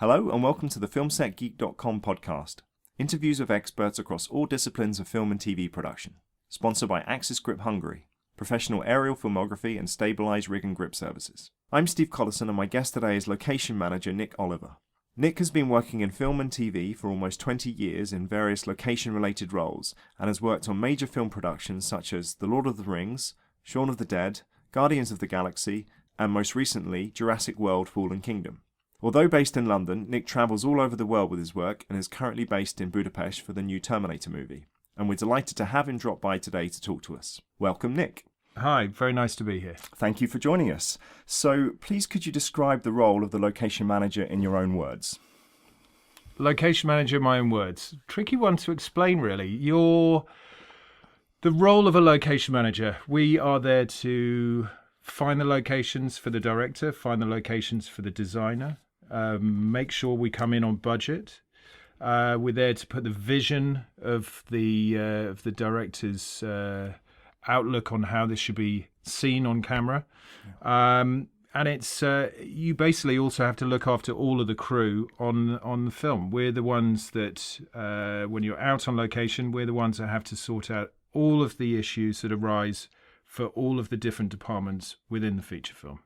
Hello and welcome to the FilmSetGeek.com podcast. Interviews with experts across all disciplines of film and TV production. Sponsored by Axis Grip Hungary, professional aerial filmography and stabilised rig and grip services. I'm Steve Collison and my guest today is location manager Nick Oliver. Nick has been working in film and TV for almost 20 years in various location-related roles and has worked on major film productions such as The Lord of the Rings, Shaun of the Dead, Guardians of the Galaxy, and most recently Jurassic World Fallen Kingdom. Although based in London, Nick travels all over the world with his work and is currently based in Budapest for the new Terminator movie. And we're delighted to have him drop by today to talk to us. Welcome, Nick. Hi, very nice to be here. Thank you for joining us. So please could you describe the role of the location manager in your own words? Location manager in my own words. Tricky one to explain, really. The role of a location manager, we are there to find the locations for the director, find the locations for the designer, make sure we come in on budget. We're there to put the vision of the director's outlook on how this should be seen on camera. And it's you basically also have to look after all of the crew on the film. We're the ones that, when you're out on location, we're the ones that have to sort out all of the issues that arise for all of the different departments within the feature film.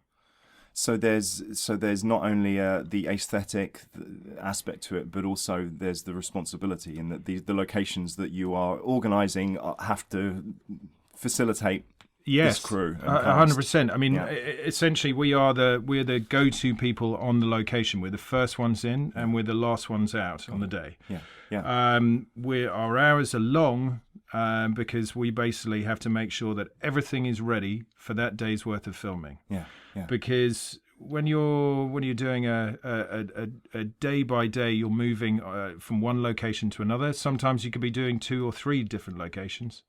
So there's not only the aesthetic aspect to it, but also there's the responsibility in that the locations that you are organising have to facilitate this crew. 100%. I mean, essentially, we're the go-to people on the location. We're the first ones in, and we're the last ones out on the day. Our hours are long because we basically have to make sure that everything is ready for that day's worth of filming. Because when you're doing a day by day, you're moving from one location to another. Sometimes you could be doing 2 or 3 different locations.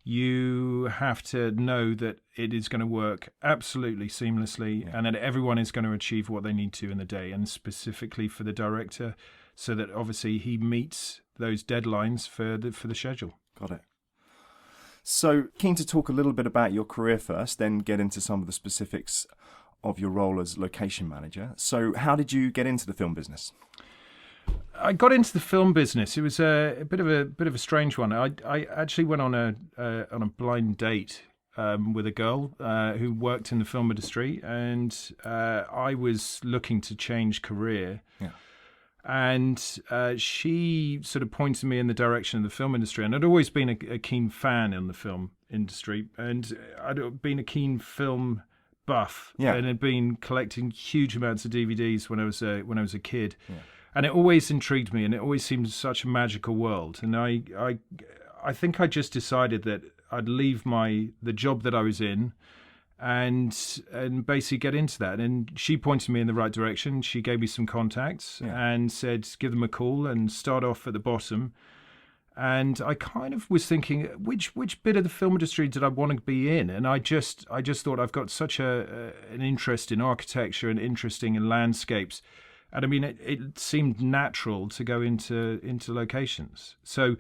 You have to know that it is going to work absolutely seamlessly and that everyone is going to achieve what they need to in the day, and specifically for the director, so that obviously he meets those deadlines for the schedule. Got it. So keen to talk a little bit about your career first, then get into some of the specifics of your role as location manager. So how did you get into the film business? I got into the film business. It was a bit of a strange one. I actually went on a blind date with a girl who worked in the film industry, and I was looking to change career. And she sort of pointed me in the direction of the film industry, and I'd always been a keen fan in the film industry, and I'd been a keen film buff, and had been collecting huge amounts of DVDs when I was a kid. And it always intrigued me, and it always seemed such a magical world. And I think I just decided that I'd leave the job that I was in, and basically get into that. And she pointed me in the right direction. She gave me some contacts and said, give them a call and start off at the bottom. And I kind of was thinking, which bit of the film industry did I want to be in? And I just thought I've got such an interest in architecture and interesting in landscapes. And I mean, it seemed natural to go into locations. So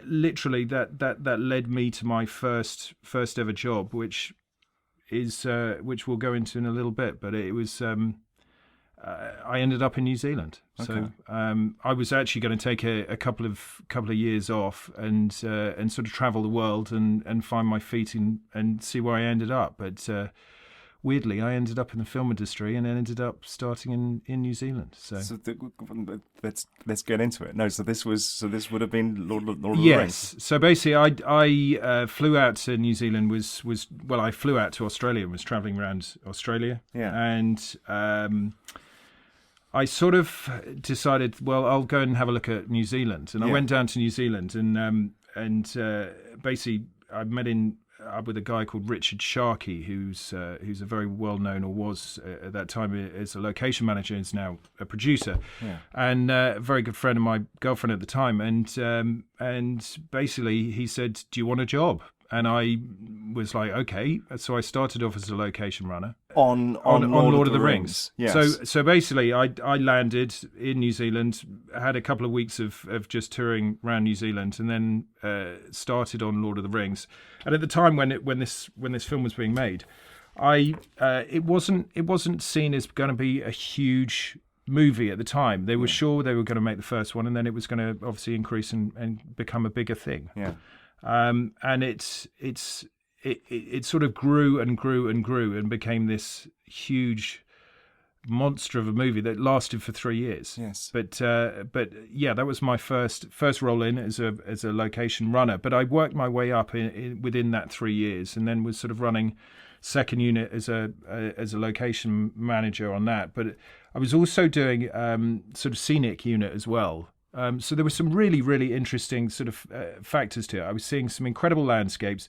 literally that led me to my first ever job, which we'll go into in a little bit. But it was I ended up in New Zealand. Okay. So I was actually going to take a couple of years off and sort of travel the world and find my feet and see where I ended up. But weirdly, I ended up in the film industry and ended up starting in New Zealand. Let's get into it. No, so this would have been Lord of the Rings. Yes. So basically, I flew out to New Zealand. I flew out to Australia and was traveling around Australia. And I sort of decided, well, I'll go and have a look at New Zealand. And I went down to New Zealand and basically I met with a guy called Richard Sharkey, who's a very well-known, or was at that time as a location manager, is now a producer, and a very good friend of my girlfriend at the time. And basically he said, do you want a job? And I was like, okay. So I started off as a location runner on Lord of the Rings. Yes. So basically, I landed in New Zealand, had a couple of weeks of just touring around New Zealand, and then started on Lord of the Rings. And at the time when this film was being made, it wasn't seen as going to be a huge movie at the time. They were sure they were going to make the first one, and then it was going to obviously increase and become a bigger thing. Yeah. And it sort of grew and grew and grew and became this huge monster of a movie that lasted for 3 years. Yes. But yeah, that was my first role in as a location runner. But I worked my way up within that 3 years, and then was sort of running second unit as a location manager on that. But I was also doing sort of scenic unit as well. So there were some really, really interesting sort of factors to it. I was seeing some incredible landscapes,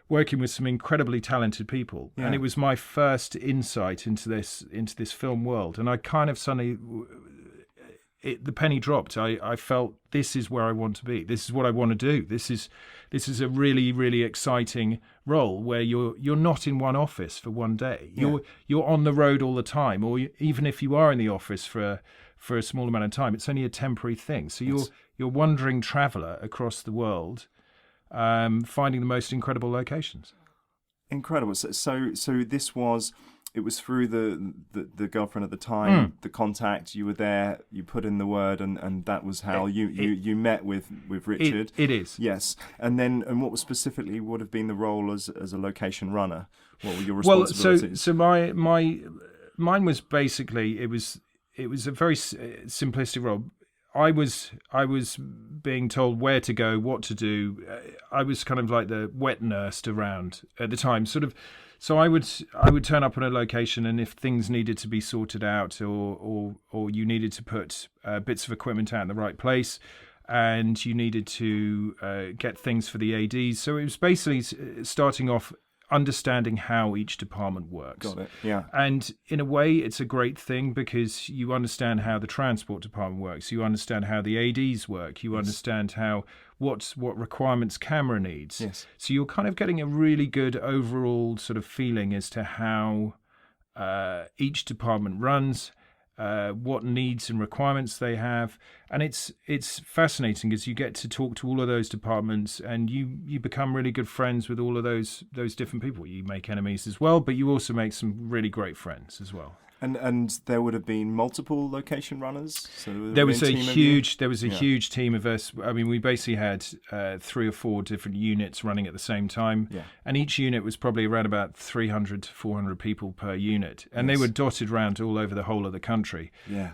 working with some incredibly talented people, and it was my first insight into this film world. And I kind of suddenly, the penny dropped. I felt, this is where I want to be. This is what I want to do. This is a really, really exciting role where you're not in one office for one day. You're on the road all the time, or even if you are in the office for a small amount of time, it's only a temporary thing. So you're wandering traveller across the world, finding the most incredible locations. Incredible. So this was, it was through the girlfriend at the time, the contact. You were there. You put in the word, and that was how you met with Richard. It is. Yes. And what was specifically would have been the role as a location runner? What were your responsibilities? Well, so mine was basically, it was a very simplistic role. I was being told where to go, what to do. I was kind of like the wet nurse around at the time, sort of. So I would turn up on a location, and if things needed to be sorted out, or you needed to put bits of equipment out in the right place, and you needed to get things for the ADs. So it was basically starting off understanding how each department works. Got it. Yeah. And in a way, it's a great thing because you understand how the transport department works. You understand how the ADs work. You understand what requirements camera needs. Yes. So you're kind of getting a really good overall sort of feeling as to how each department runs, what needs and requirements they have. And it's fascinating because you get to talk to all of those departments, and you become really good friends with all of those different people. You make enemies as well, but you also make some really great friends as well. And there would have been multiple location runners. So there was a huge team of us. I mean, we basically had 3 or 4 different units running at the same time, and each unit was probably around about 300 to 400 people per unit, and they were dotted around all over the whole of the country. Yeah.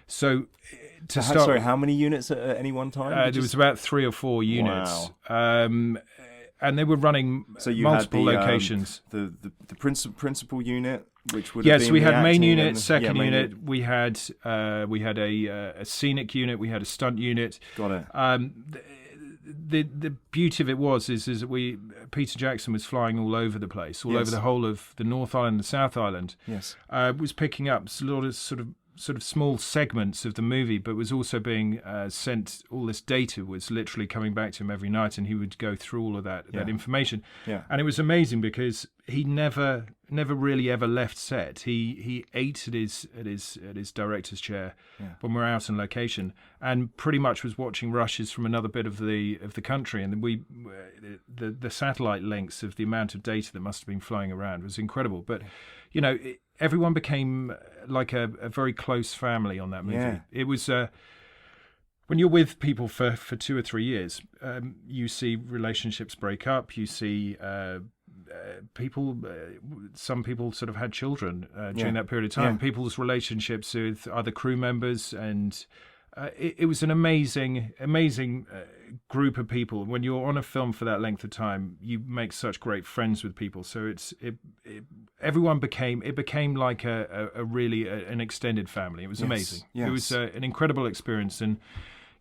Sorry, how many units at any one time? There was about 3 or 4 units. Wow. And they were running multiple locations. The principal unit, which would have been we had main unit, and, second unit. We had a scenic unit. We had a stunt unit. Got it. The beauty of it is Peter Jackson was flying all over the place, all over the whole of the North Island, the South Island. Yes. Was picking up a lot of sort of small segments of the movie, but was also being sent, all this data was literally coming back to him every night, and he would go through all of that information. Yeah. And it was amazing because he never really ever left set. He ate at his director's chair when we're out on location, and pretty much was watching rushes from another bit of the country. And the satellite links of the amount of data that must have been flying around was incredible. But everyone became like a very close family on that movie. Yeah. It was when you're with people for 2 or 3 years, you see relationships break up. You see people. Some people sort of had children during that period of time. Yeah. People's relationships with other crew members, and it was an amazing group of people. When you're on a film for that length of time, you make such great friends with people. So everyone became like a really an extended family. It was amazing. Yes. It was an incredible experience. And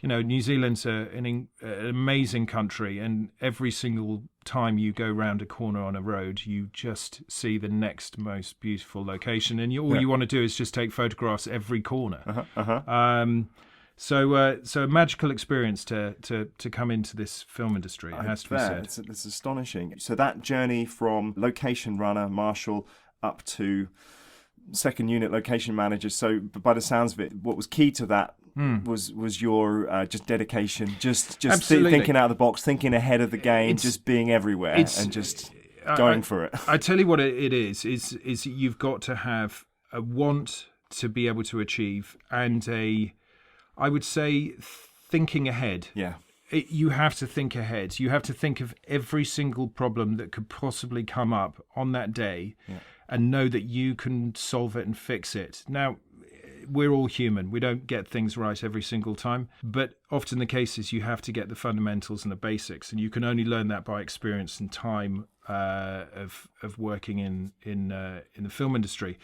New Zealand's an amazing country, and every single time you go round a corner on a road, you just see the next most beautiful location, and all you want to do is just take photographs every corner. So a magical experience to come into this film industry, it has to be said. It's astonishing. So that journey from location runner, marshal, up to second unit location manager. So by the sounds of it, what was key to that was your just dedication, just thinking out of the box, thinking ahead of the game, just being everywhere and just going for it. I tell you what it is you've got to have a want to be able to achieve, and I would say, thinking ahead. Yeah. You have to think ahead. You have to think of every single problem that could possibly come up on that day, and know that you can solve it and fix it. Now, we're all human. We don't get things right every single time, but often the case is you have to get the fundamentals and the basics, and you can only learn that by experience and time of working in the film industry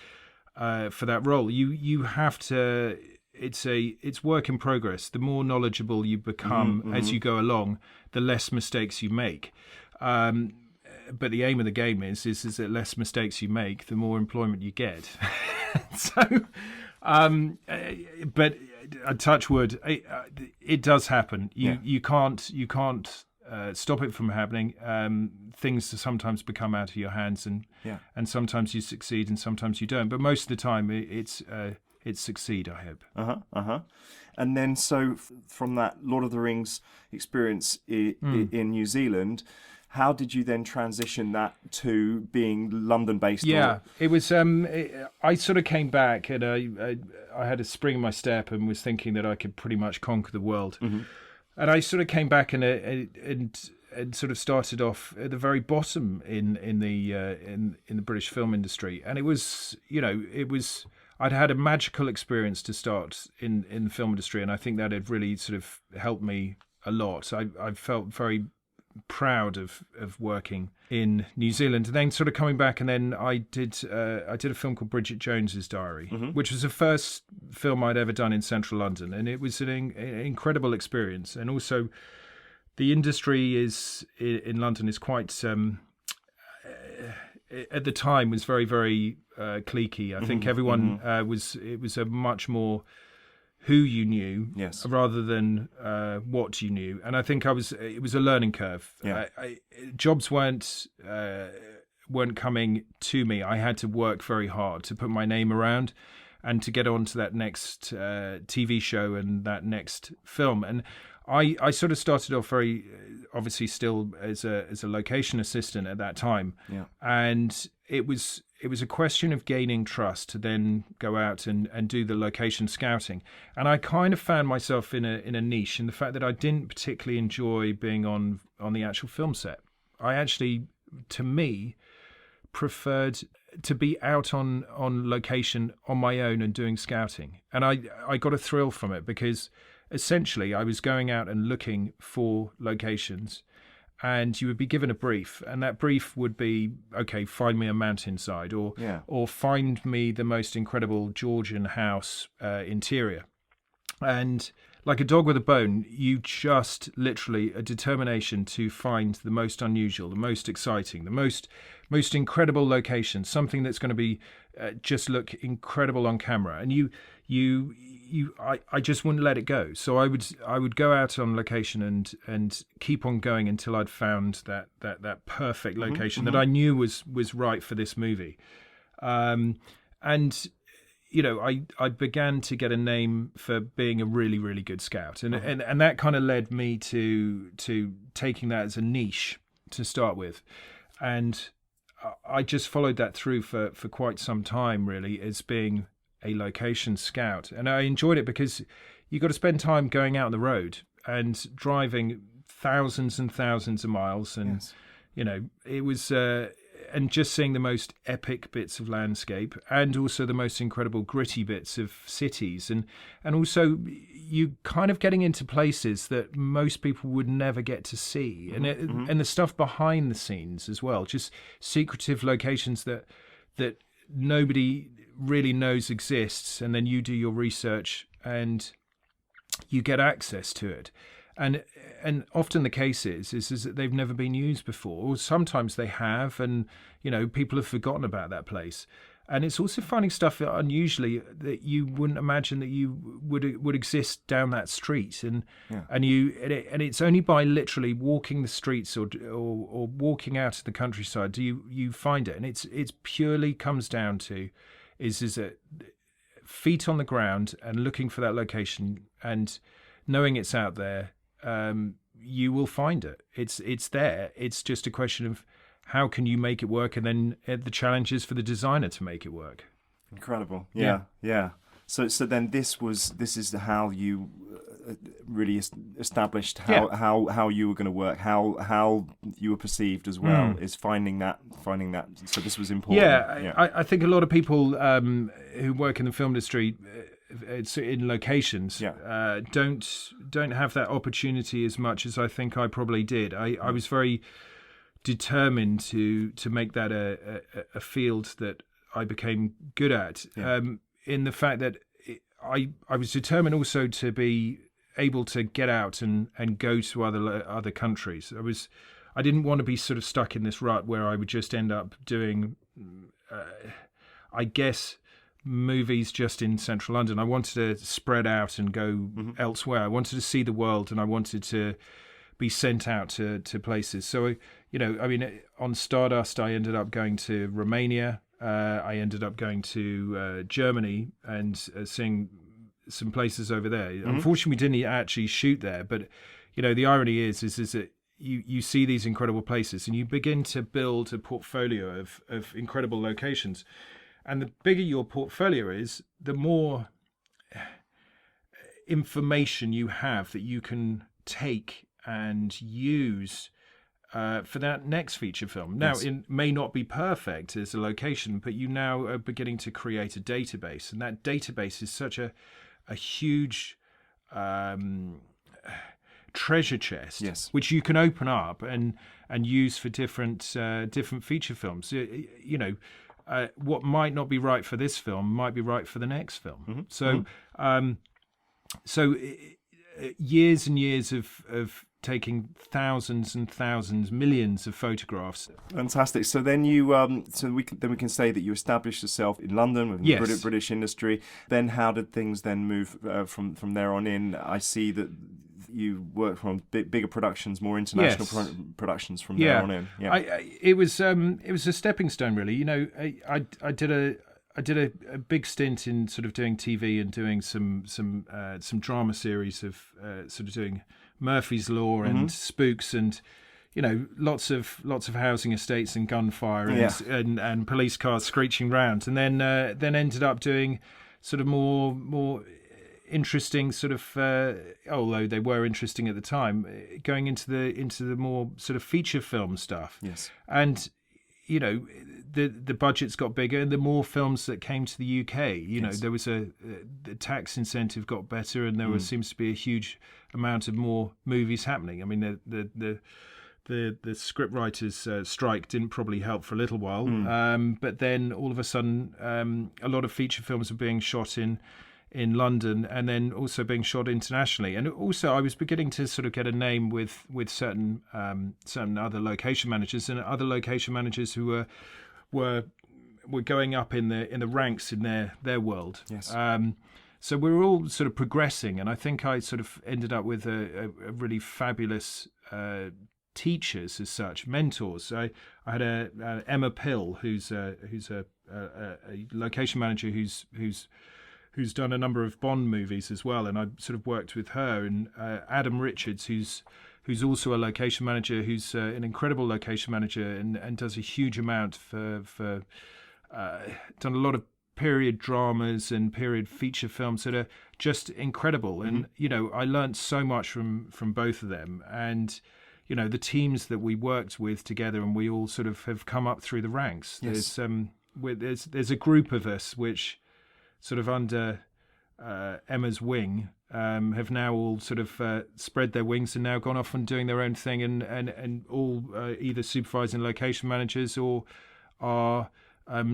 for that role. You have to. It's work in progress. The more knowledgeable you become as you go along, the less mistakes you make. But the aim of the game is that less mistakes you make, the more employment you get. So, but touch wood, it does happen. You can't stop it from happening. Things sometimes become out of your hands, and sometimes you succeed and sometimes you don't. But most of the time, it's succeed, I hope. And then, so from that Lord of the Rings experience in New Zealand, how did you then transition that to being London-based? Yeah, it was. I sort of came back, and I had a spring in my step, and was thinking that I could pretty much conquer the world. And I sort of came back and sort of started off at the very bottom in the British film industry, and it was. I'd had a magical experience to start in the film industry, and I think that had really sort of helped me a lot. I felt very proud of working in New Zealand, and then sort of coming back, and then I did a film called Bridget Jones's Diary, which was the first film I'd ever done in central London, and it was an incredible experience. And also, the industry in London is quite at the time was very, very cliquey. I think everyone it was a much more who you knew rather than what you knew. And I think it was a learning curve. Jobs weren't coming to me. I had to work very hard to put my name around and to get on to that next TV show and that next film. And I sort of started off very, obviously, still as a location assistant at that time, and it was a question of gaining trust to then go out and do the location scouting. And I kind of found myself in a niche in the fact that I didn't particularly enjoy being on the actual film set. I actually, to me, preferred to be out on location on my own and doing scouting, and I got a thrill from it because essentially I was going out and looking for locations, and you would be given a brief, and that brief would be, okay, find me a mountainside, or find me the most incredible Georgian house interior. And like a dog with a bone, you just literally a determination to find the most unusual, the most exciting, the most incredible location, something that's going to be just look incredible on camera. And I just wouldn't let it go. So I would go out on location and keep on going until I'd found that perfect location that I knew was right for this movie. And I began to get a name for being a really, really good scout, and that kind of led me to taking that as a niche to start with, and I just followed that through for quite some time, really, as being a location scout. And I enjoyed it because you got to spend time going out on the road and driving thousands and thousands of miles, and it was and just seeing the most epic bits of landscape, and also the most incredible gritty bits of cities, and also you kind of getting into places that most people would never get to see, and the stuff behind the scenes as well, just secretive locations that nobody really knows exists, and then you do your research and you get access to it. And often the case is that they've never been used before, or sometimes they have, and people have forgotten about that place. And it's also finding stuff unusually that you wouldn't imagine that you would exist down that street, and it's only by literally walking the streets or walking out of the countryside do you find it. And it's purely comes down to is that feet on the ground and looking for that location and knowing it's out there. You will find it. It's there. It's just a question of how can you make it work, and then the challenge is for the designer to make it work. Incredible. Yeah, yeah. So then this is how you really established how you were going to work, how you were perceived as well, is finding that. So this was important. Yeah, I think a lot of people who work in the film industry in locations don't have that opportunity as much as I think I probably did. I was very determined to make that a field that I became good at, in the fact that I was determined also to be able to get out and go to other countries. I didn't want to be sort of stuck in this rut where I would just end up doing, I guess, movies just in central London. I wanted to spread out and go elsewhere. I wanted to see the world, and I wanted to be sent out to places. So, on Stardust, I ended up going to Romania. I ended up going to Germany and seeing some places over there. Unfortunately, we didn't actually shoot there, but the irony is that you see these incredible places and you begin to build a portfolio of incredible locations. And the bigger your portfolio is, the more information you have that you can take and use for that next feature film. Now, it may not be perfect as a location, but you now are beginning to create a database, and that database is such a huge treasure chest, which you can open up and use for different feature films. What might not be right for this film might be right for the next film. So years and years of taking thousands and thousands, millions of photographs. Fantastic. So then we can say that you established yourself in London with the British industry. Then how did things then move from there on in? I see that you worked on bigger productions, more international productions from there on in. Yeah, it was a stepping stone, really. I did a big stint in sort of doing TV and doing some drama series of sort of doing Murphy's Law and Spooks and lots of housing estates and gunfire and police cars screeching round, and then ended up doing sort of more interesting sort of although they were interesting at the time, going into the more sort of feature film stuff. And the budgets got bigger, and the more films that came to the UK, there was the tax incentive got better, and there seems to be a huge amount of more movies happening. I mean, the scriptwriters' strike didn't probably help for a little while, but then all of a sudden, a lot of feature films were being shot in London, and then also being shot internationally. And also, I was beginning to sort of get a name with certain other location managers, and other location managers who were going up in the ranks in their world. So we were all sort of progressing, and I think I sort of ended up with a really fabulous teachers as such, mentors. I had a Emma Pill, who's a location manager who's done a number of Bond movies as well, and I sort of worked with her, and Adam Richards, who's also a location manager, who's an incredible location manager and does a huge amount for done a lot of period dramas and period feature films that are just incredible. And I learned so much from both of them, and the teams that we worked with together, and we all sort of have come up through the ranks. There's a group of us which sort of under Emma's wing have now all sort of spread their wings and now gone off and doing their own thing, and all either supervising location managers or are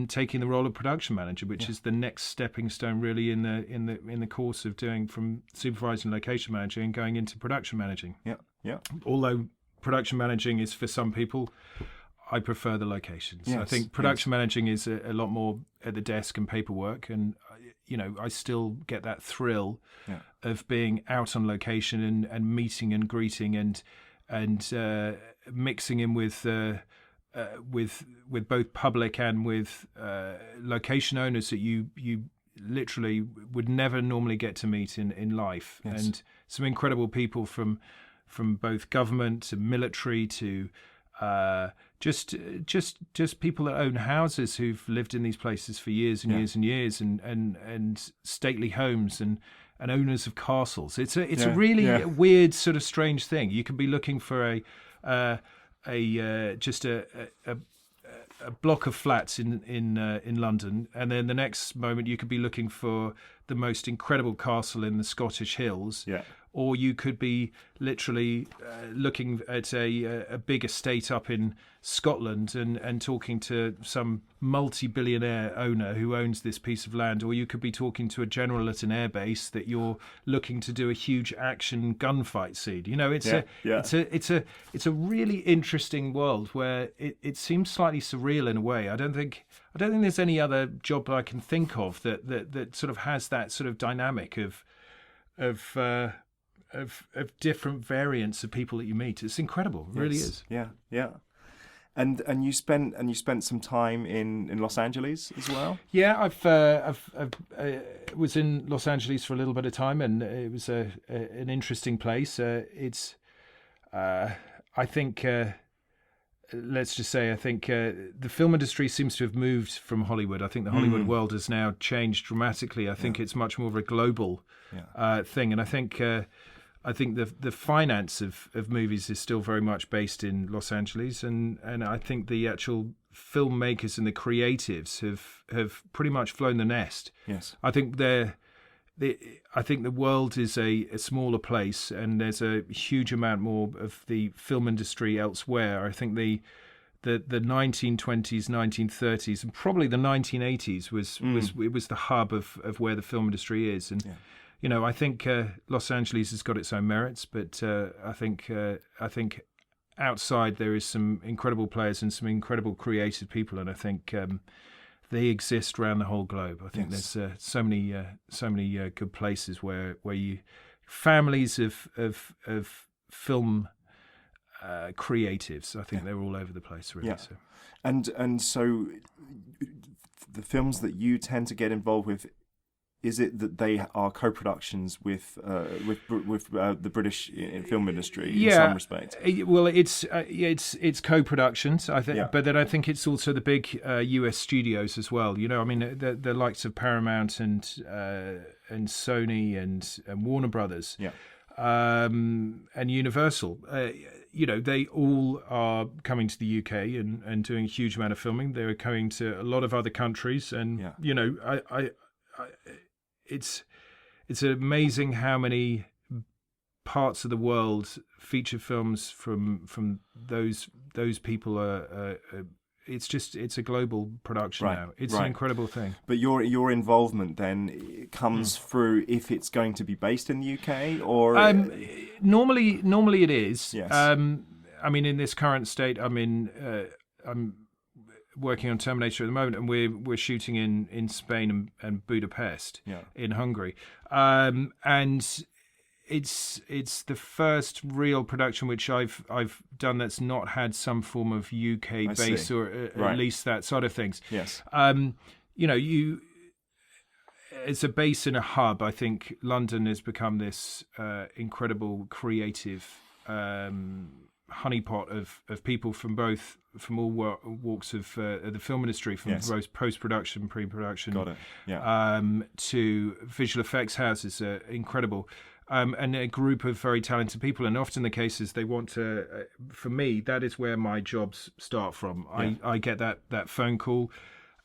taking the role of production manager, which is the next stepping stone really in the course of doing from supervising location manager and going into production managing. Although production managing is for some people, I prefer the locations. I think production managing is a lot more at the desk and paperwork, and I still get that thrill of being out on location and meeting and greeting and mixing in with both public and with location owners that you literally would never normally get to meet in life, and some incredible people from both government to military to Just people that own houses who've lived in these places for years and years and years, and stately homes and owners of castles. It's a really weird sort of strange thing. You could be looking for a block of flats in London, and then the next moment you could be looking for the most incredible castle in the Scottish hills. Yeah. Or you could be literally looking at a big estate up in Scotland and talking to some multi-billionaire owner who owns this piece of land. Or you could be talking to a general at an airbase that you're looking to do a huge action gunfight scene. You know, it's a really interesting world where it seems slightly surreal in a way. I don't think there's any other job I can think of that sort of has that sort of dynamic of different variants of people that you meet. It's incredible. It really is. Yeah, yeah. And you spent some time in Los Angeles as well. Yeah, I've was in Los Angeles for a little bit of time, and it was an interesting place. It's I think let's just say I think the film industry seems to have moved from Hollywood. I think the Hollywood world has now changed dramatically. I think it's much more of a global thing, and I think the finance of movies is still very much based in Los Angeles, and I think the actual filmmakers and the creatives have pretty much flown the nest. Yes, I think I think the world is a smaller place, and there's a huge amount more of the film industry elsewhere. I think the 1920s, 1930s, and probably the 1980s was the hub of where the film industry is, and. Yeah. You know, I think Los Angeles has got its own merits, but I think outside there is some incredible players and some incredible creative people, and I think they exist around the whole globe. I think there's so many good places where you families of film creatives. I think they're all over the place, really. Yeah. So. And so the films that you tend to get involved with. Is it that they are co-productions with the British film industry in some respect? Well, it's co-productions, I think, but then I think it's also the big US studios as well. You know, I mean, the likes of Paramount and Sony and Warner Brothers, and Universal. You know, they all are coming to the UK and doing a huge amount of filming. They're coming to a lot of other countries, and you know, I it's amazing how many parts of the world feature films from those people are. It's a global production now. It's an incredible thing. But your involvement then comes through if it's going to be based in the UK or normally it is. Yes. I mean, in this current state, I'm working on Terminator at the moment, and we're shooting in Spain and Budapest in Hungary, and it's the first real production which I've done that's not had some form of UK base or at least that sort of things. Yes. You know, it's a base and a hub. I think London has become this incredible creative honeypot of people from all walks of the film industry, from both post-production, pre-production, to visual effects houses, incredible, and a group of very talented people. And often the cases they want to, for me, that is where my jobs start from. I get that phone call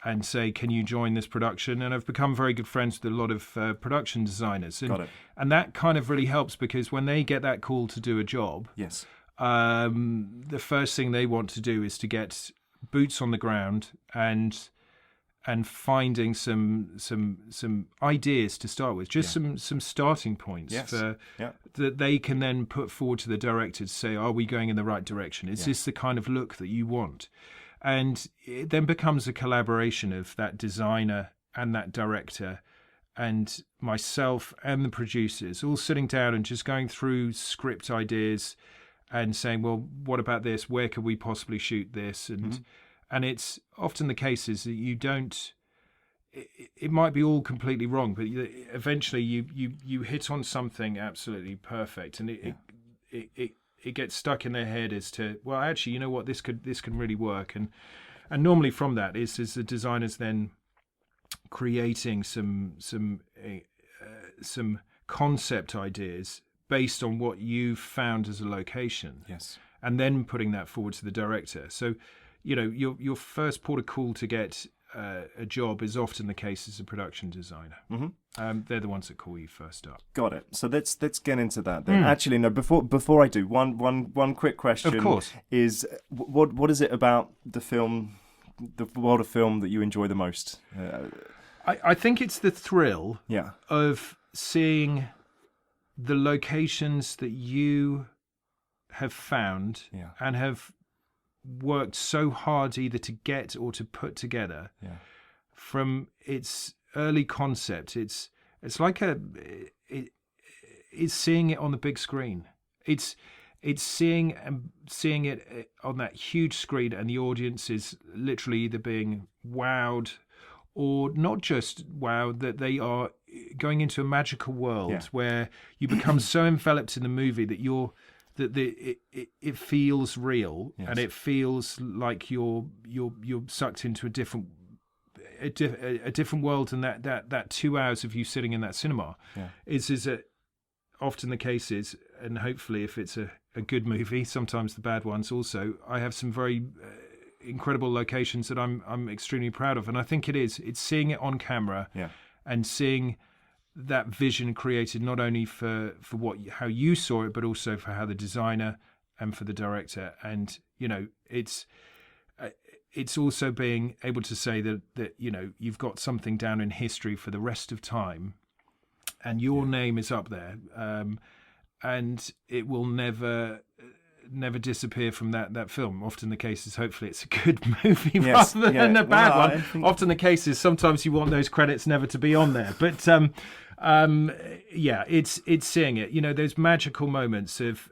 and say, can you join this production? And I've become very good friends with a lot of production designers. And that kind of really helps, because when they get that call to do a job, the first thing they want to do is to get boots on the ground and finding some ideas to start with, just some starting points that they can then put forward to the director to say, are we going in the right direction? Is this the kind of look that you want? And it then becomes a collaboration of that designer and that director and myself and the producers all sitting down and just going through script ideas and saying, well, what about this? Where could we possibly shoot this? And it's often the case is that you don't. It might be all completely wrong, but eventually you hit on something absolutely perfect, and it gets stuck in their head as to, well, actually, you know what, this can really work, and normally from that is the designers then creating some concept ideas based on what you've found as a location. Yes. And then putting that forward to the director. So, your first port of call to get a job is often the case as a production designer. Mm-hmm. They're the ones that call you first up. Got it. So let's get into that then. Actually, no. Before I do, one quick question. Of course. Is what is it about the film, the world of film, that you enjoy the most? I think it's the thrill of seeing the locations that you have found and have worked so hard either to get or to put together from its early concept. It's like it's seeing it on the big screen. It's seeing it on that huge screen, and the audience is literally either being wowed or not just wowed, that they are going into a magical world where you become so enveloped in the movie that it feels real, and it feels like you're sucked into a different world, and that 2 hours of you sitting in that cinema is often the case is, and hopefully if it's a good movie, sometimes the bad ones also, I have some very incredible locations that I'm extremely proud of, and I think it's seeing it on camera and seeing that vision created not only for how you saw it, but also for how the designer and for the director. And it's also being able to say that you've got something down in history for the rest of time, and your name is up there, and it will never disappear from that film. Often the case is, hopefully it's a good movie rather than a bad one. Often the case is, sometimes you want those credits never to be on there, but it's seeing it, those magical moments of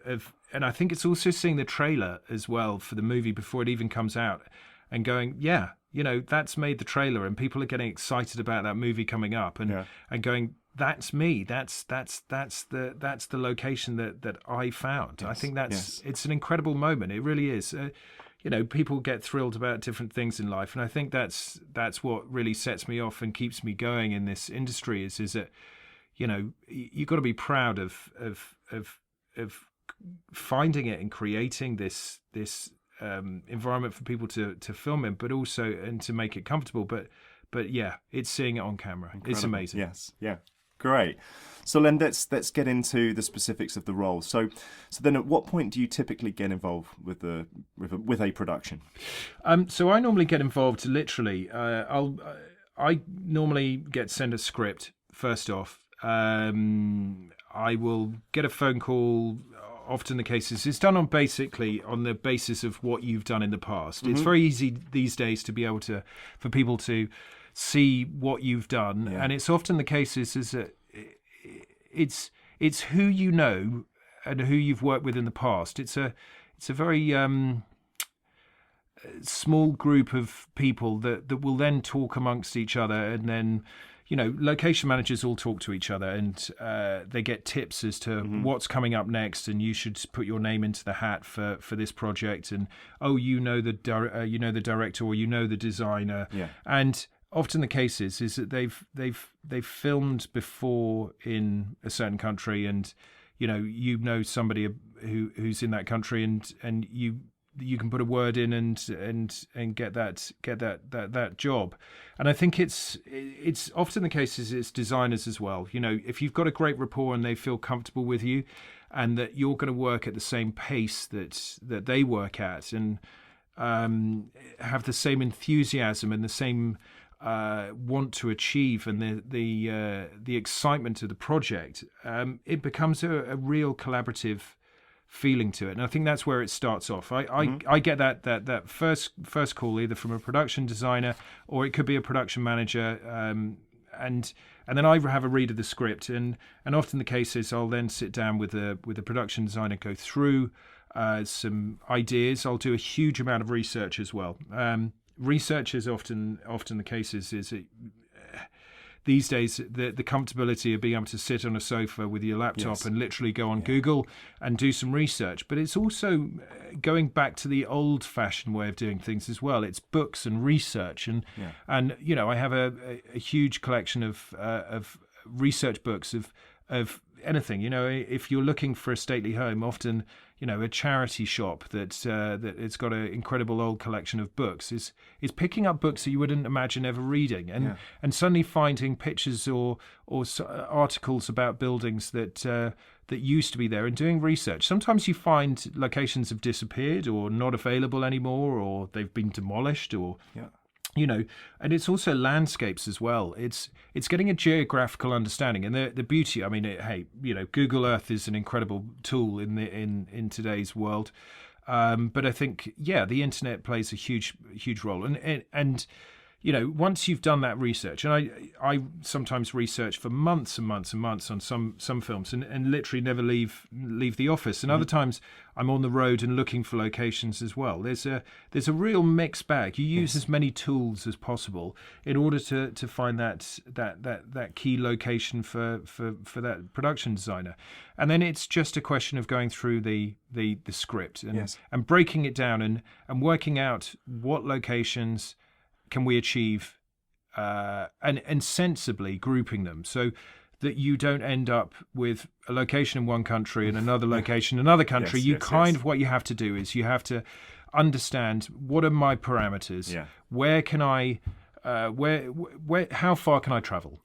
and I think it's also seeing the trailer as well for the movie before it even comes out, and going, that's made the trailer, and people are getting excited about that movie coming up, and going, that's me. That's the location that I found. I think it's an incredible moment. It really is. People get thrilled about different things in life, and I think that's what really sets me off and keeps me going in this industry. Is that you've got to be proud of finding it and creating this environment for people to film in, but also and to make it comfortable. But it's seeing it on camera. Incredible. It's amazing. Yes. Yeah. Great. So then let's get into the specifics of the role. So then at what point do you typically get involved with a production? So I normally get involved literally. I normally get sent a script first off. I will get a phone call. Often the cases it's done on the basis of what you've done in the past. Mm-hmm. It's very easy these days to be able for people to see what you've done, and it's often the case is that it's who you know and who you've worked with in the past. It's a very small group of people that will then talk amongst each other, and then location managers all talk to each other, and they get tips as to what's coming up next, and you should put your name into the hat for this project, and the director or the designer, and often the case is that they've filmed before in a certain country, and somebody who's in that country, and you can put a word in and get that job. And I think it's often the case is it's designers as well. If you've got a great rapport and they feel comfortable with you, and that you're going to work at the same pace that they work at, and have the same enthusiasm and the same want to achieve, and the excitement of the project, it becomes a real collaborative feeling to it. And I think that's where it starts off. I get that first call either from a production designer, or it could be a production manager, and then I have a read of the script, and often the case is I'll then sit down with the production designer, go through some ideas. I'll do a huge amount of research as well. Research is often the case is these days, the comfortability of being able to sit on a sofa with your laptop and literally go on Google and do some research. But it's also going back to the old-fashioned way of doing things as well. It's books and research, and I have a huge collection of research books of anything. If you're looking for a stately home, often a charity shop that it's got an incredible old collection of books is picking up books that you wouldn't imagine ever reading, and suddenly finding pictures or articles about buildings that used to be there, and doing research. Sometimes you find locations have disappeared or not available anymore, or they've been demolished, or and it's also landscapes as well. It's getting a geographical understanding, and the beauty. I mean, Google Earth is an incredible tool in today's world, but I think the internet plays a huge role, and once you've done that research, and I sometimes research for months and months and months on some films, and literally never leave the office. And other times I'm on the road and looking for locations as well. There's a real mixed bag. You use as many tools as possible in order to find that key location for that production designer. And then it's just a question of going through the script and breaking it down and working out what locations can we achieve, and sensibly grouping them so that you don't end up with a location in one country and another location in another country. What you have to do is you have to understand, what are my parameters? Where can I where how far can I travel?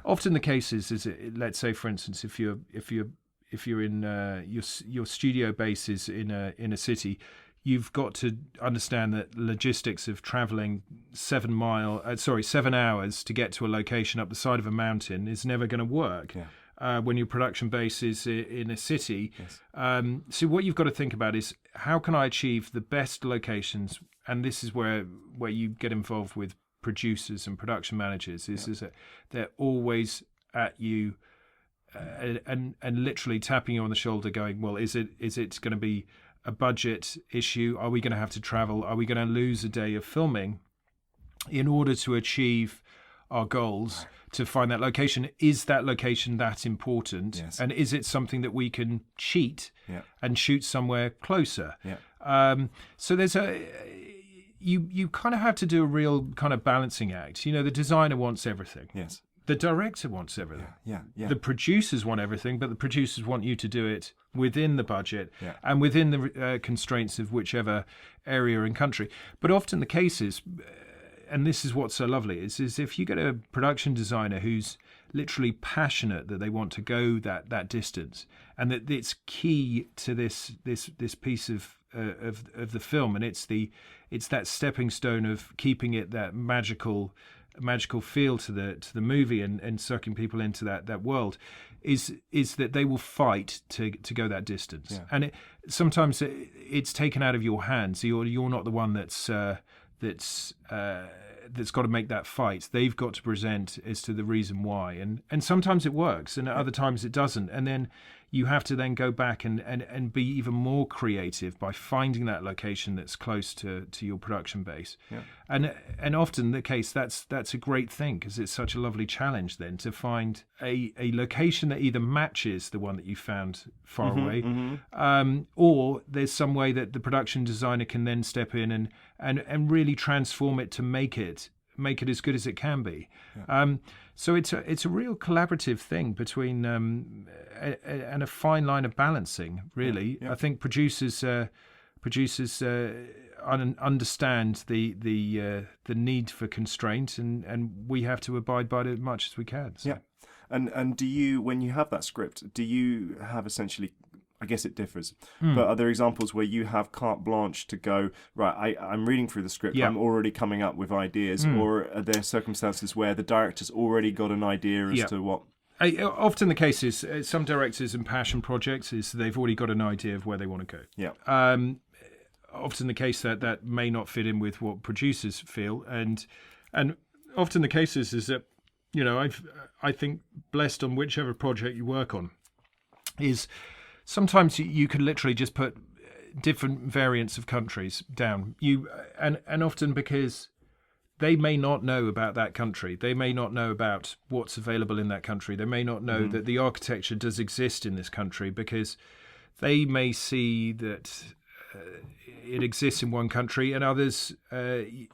Often the case is let's say, for instance, if you're in your studio base is in a city, you've got to understand that logistics of travelling 7 hours to get to a location up the side of a mountain is never going to work. When your production base is in a city. So what you've got to think about is, how can I achieve the best locations? And this is where you get involved with producers and production managers, is that they're always at you and literally tapping you on the shoulder going, well, is it going to be a budget issue? Are we going to have to travel? Are we going to lose a day of filming in order to achieve our goals, to find that location? Is that location that important? And is it something that we can cheat and shoot somewhere closer? So there's you kind of have to do a real kind of balancing act. The designer wants everything. The director wants everything. The producers want everything, but the producers want you to do it within the budget and within the constraints of whichever area and country. But often the case is, and this is what's so lovely, is if you get a production designer who's literally passionate that they want to go that distance, and that it's key to this piece of the film, and it's that stepping stone of keeping it that magical feel to the movie and sucking people into that world, is that they will fight to go that distance. And sometimes it's taken out of your hands. You're not the one that's got to make that fight. They've got to present as to the reason why, and sometimes it works, and at other times it doesn't. And then you have to then go back and be even more creative by finding that location that's close to your production base. And often the case, that's a great thing, because it's such a lovely challenge then to find a location that either matches the one that you found far away, or there's some way that the production designer can then step in and really transform it to make it as good as it can be. So it's a real collaborative thing between and a fine line of balancing, really. I think producers understand the need for constraint, and we have to abide by it as much as we can. So. And do you, when you have that script, do you have essentially, I guess it differs, but are there examples where you have carte blanche to go, right, I'm reading through the script, I'm already coming up with ideas, or are there circumstances where the director's already got an idea as to what? Often the case is, some directors and passion projects is they've already got an idea of where they want to go. Often the case that may not fit in with what producers feel, and often the case is that, I think blessed on whichever project you work on is, sometimes you can literally just put different variants of countries down. And often because they may not know about that country. They may not know about what's available in that country. They may not know that the architecture does exist in this country, because they may see that it exists in one country, and others,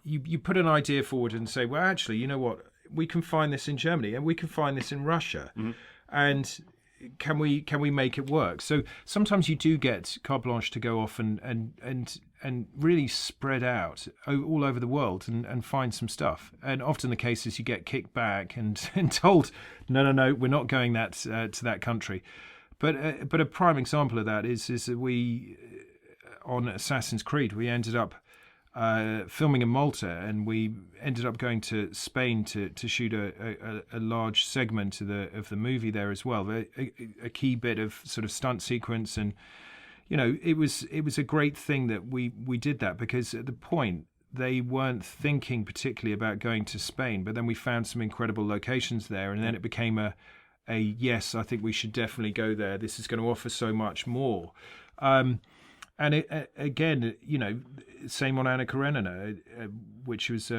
you put an idea forward and say, well, actually, you know what? We can find this in Germany, and we can find this in Russia. And can we make it work? So sometimes you do get carte blanche to go off and really spread out all over the world and find some stuff. And often the case is you get kicked back and told, no, we're not going to that country. But a prime example of that is that we, on Assassin's Creed, we ended up filming in Malta, and we ended up going to Spain to shoot a large segment of the movie there as well, a key bit of sort of stunt sequence. And it was a great thing that we did that, because at the point they weren't thinking particularly about going to Spain, but then we found some incredible locations there, and then it became a yes, I think we should definitely go there. This is going to offer so much more. And again, same on Anna Karenina, which was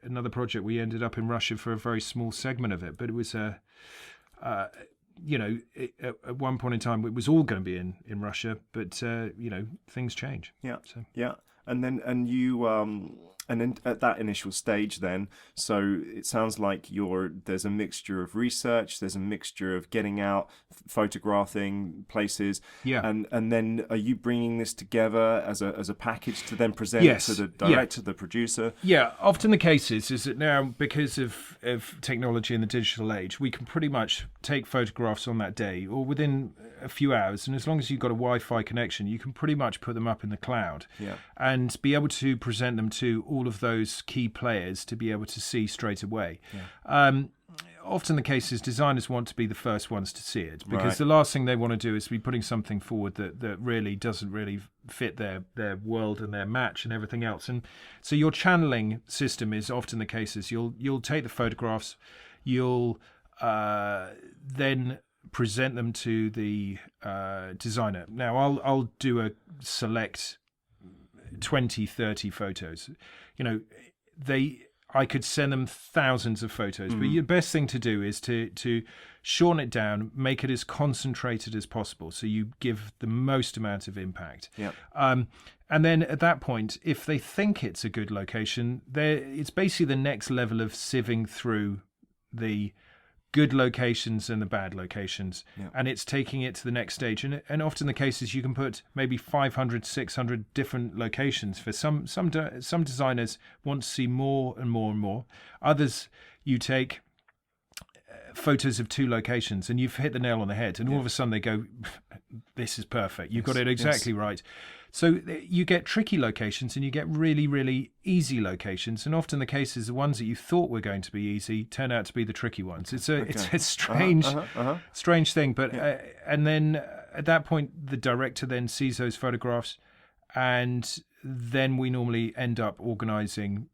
another project. We ended up in Russia for a very small segment of it, but it was at one point in time, it was all going to be in Russia, but things change. Yeah. So. Yeah. And then you and then at that initial stage, then, so it sounds like there's a mixture of research, there's a mixture of getting out, photographing places, and then are you bringing this together as a package to then present to the director, the producer? Yeah, often the case is that now, because of technology and the digital age, we can pretty much take photographs on that day or within a few hours, and as long as you've got a Wi-Fi connection, you can pretty much put them up in the cloud and be able to present them to all of those key players to be able to see straight away. Often the case is designers want to be the first ones to see it, because the last thing they want to do is be putting something forward that really doesn't really fit their world and their match and everything else. And so your channeling system is often the case is you'll take the photographs, you'll then present them to the designer. Now I'll do a select 20, 30 photos. I could send them thousands of photos, but the best thing to do is to shorten it down, make it as concentrated as possible, so you give the most amount of impact. And then at that point, if they think it's a good location, it's basically the next level of sieving through the good locations and the bad locations, and it's taking it to the next stage. And often the case is you can put maybe 500, 600 different locations. For some designers want to see more and more and more. Others, you take photos of 2 locations and you've hit the nail on the head, and all of a sudden they go, this is perfect. You've got it exactly right. So you get tricky locations and you get really, really easy locations. And often the case is the ones that you thought were going to be easy turn out to be the tricky ones. It's a strange thing. But and then at that point, the director then sees those photographs, and then we normally end up organising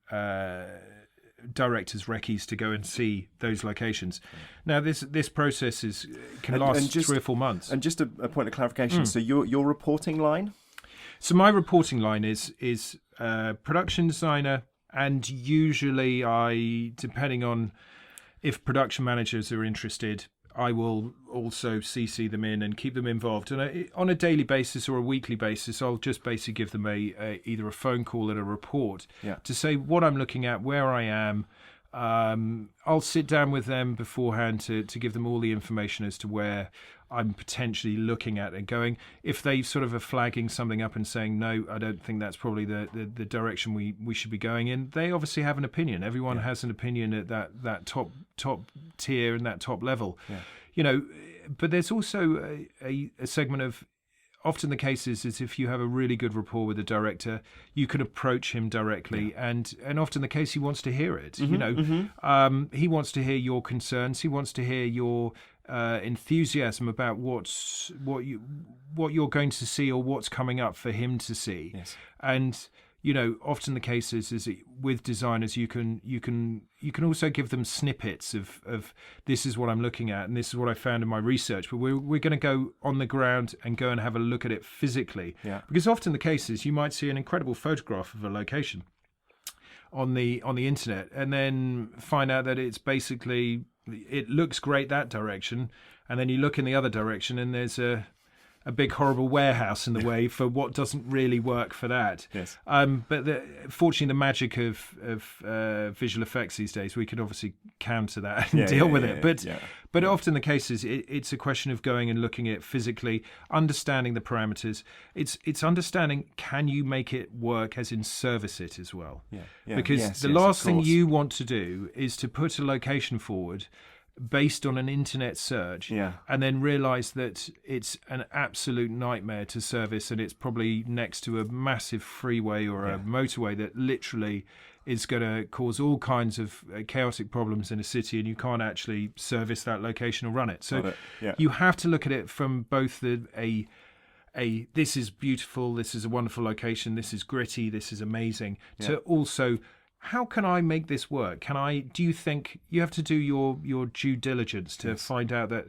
directors' recce's to go and see those locations. Now this process can last 3 or 4 months. And just a point of clarification. So your reporting line? So my reporting line is production designer, and usually depending on if production managers are interested, I will also CC them in and keep them involved. And on a daily basis or a weekly basis, I'll just basically give them either a phone call and a report to say what I'm looking at, where I am. I'll sit down with them beforehand to give them all the information as to where I'm potentially looking at and going. If they sort of are flagging something up and saying, no, I don't think that's probably the direction we should be going in, they obviously have an opinion. Everyone has an opinion at that top tier and that top level. But there's also a segment of, often the case is if you have a really good rapport with the director, you can approach him directly, and often the case he wants to hear it. He wants to hear your concerns. He wants to hear your enthusiasm about what you're going to see or what's coming up for him to see. And often the case is with designers, you can also give them snippets of this is what I'm looking at and this is what I found in my research, but we're going to go on the ground and go and have a look at it physically. Because often the case is you might see an incredible photograph of a location. on the internet, and then find out that it's basically, it looks great that direction, and then you look in the other direction and there's a big horrible warehouse in the way for what doesn't really work for that. Yes. But fortunately, the magic of visual effects these days, we can obviously counter that and deal with it. But often the case is it's a question of going and looking at it physically, understanding the parameters. It's understanding, can you make it work, as in service it as well? Because the last thing you want to do is to put a location forward based on an internet search, and then realize that it's an absolute nightmare to service, and it's probably next to a massive freeway or a motorway that literally is going to cause all kinds of chaotic problems in a city, and you can't actually service that location or run it. So you have to look at it from both this is beautiful, this is a wonderful location, this is gritty, this is amazing, to also, how can I make this work? Do you think you have to do your due diligence to find out that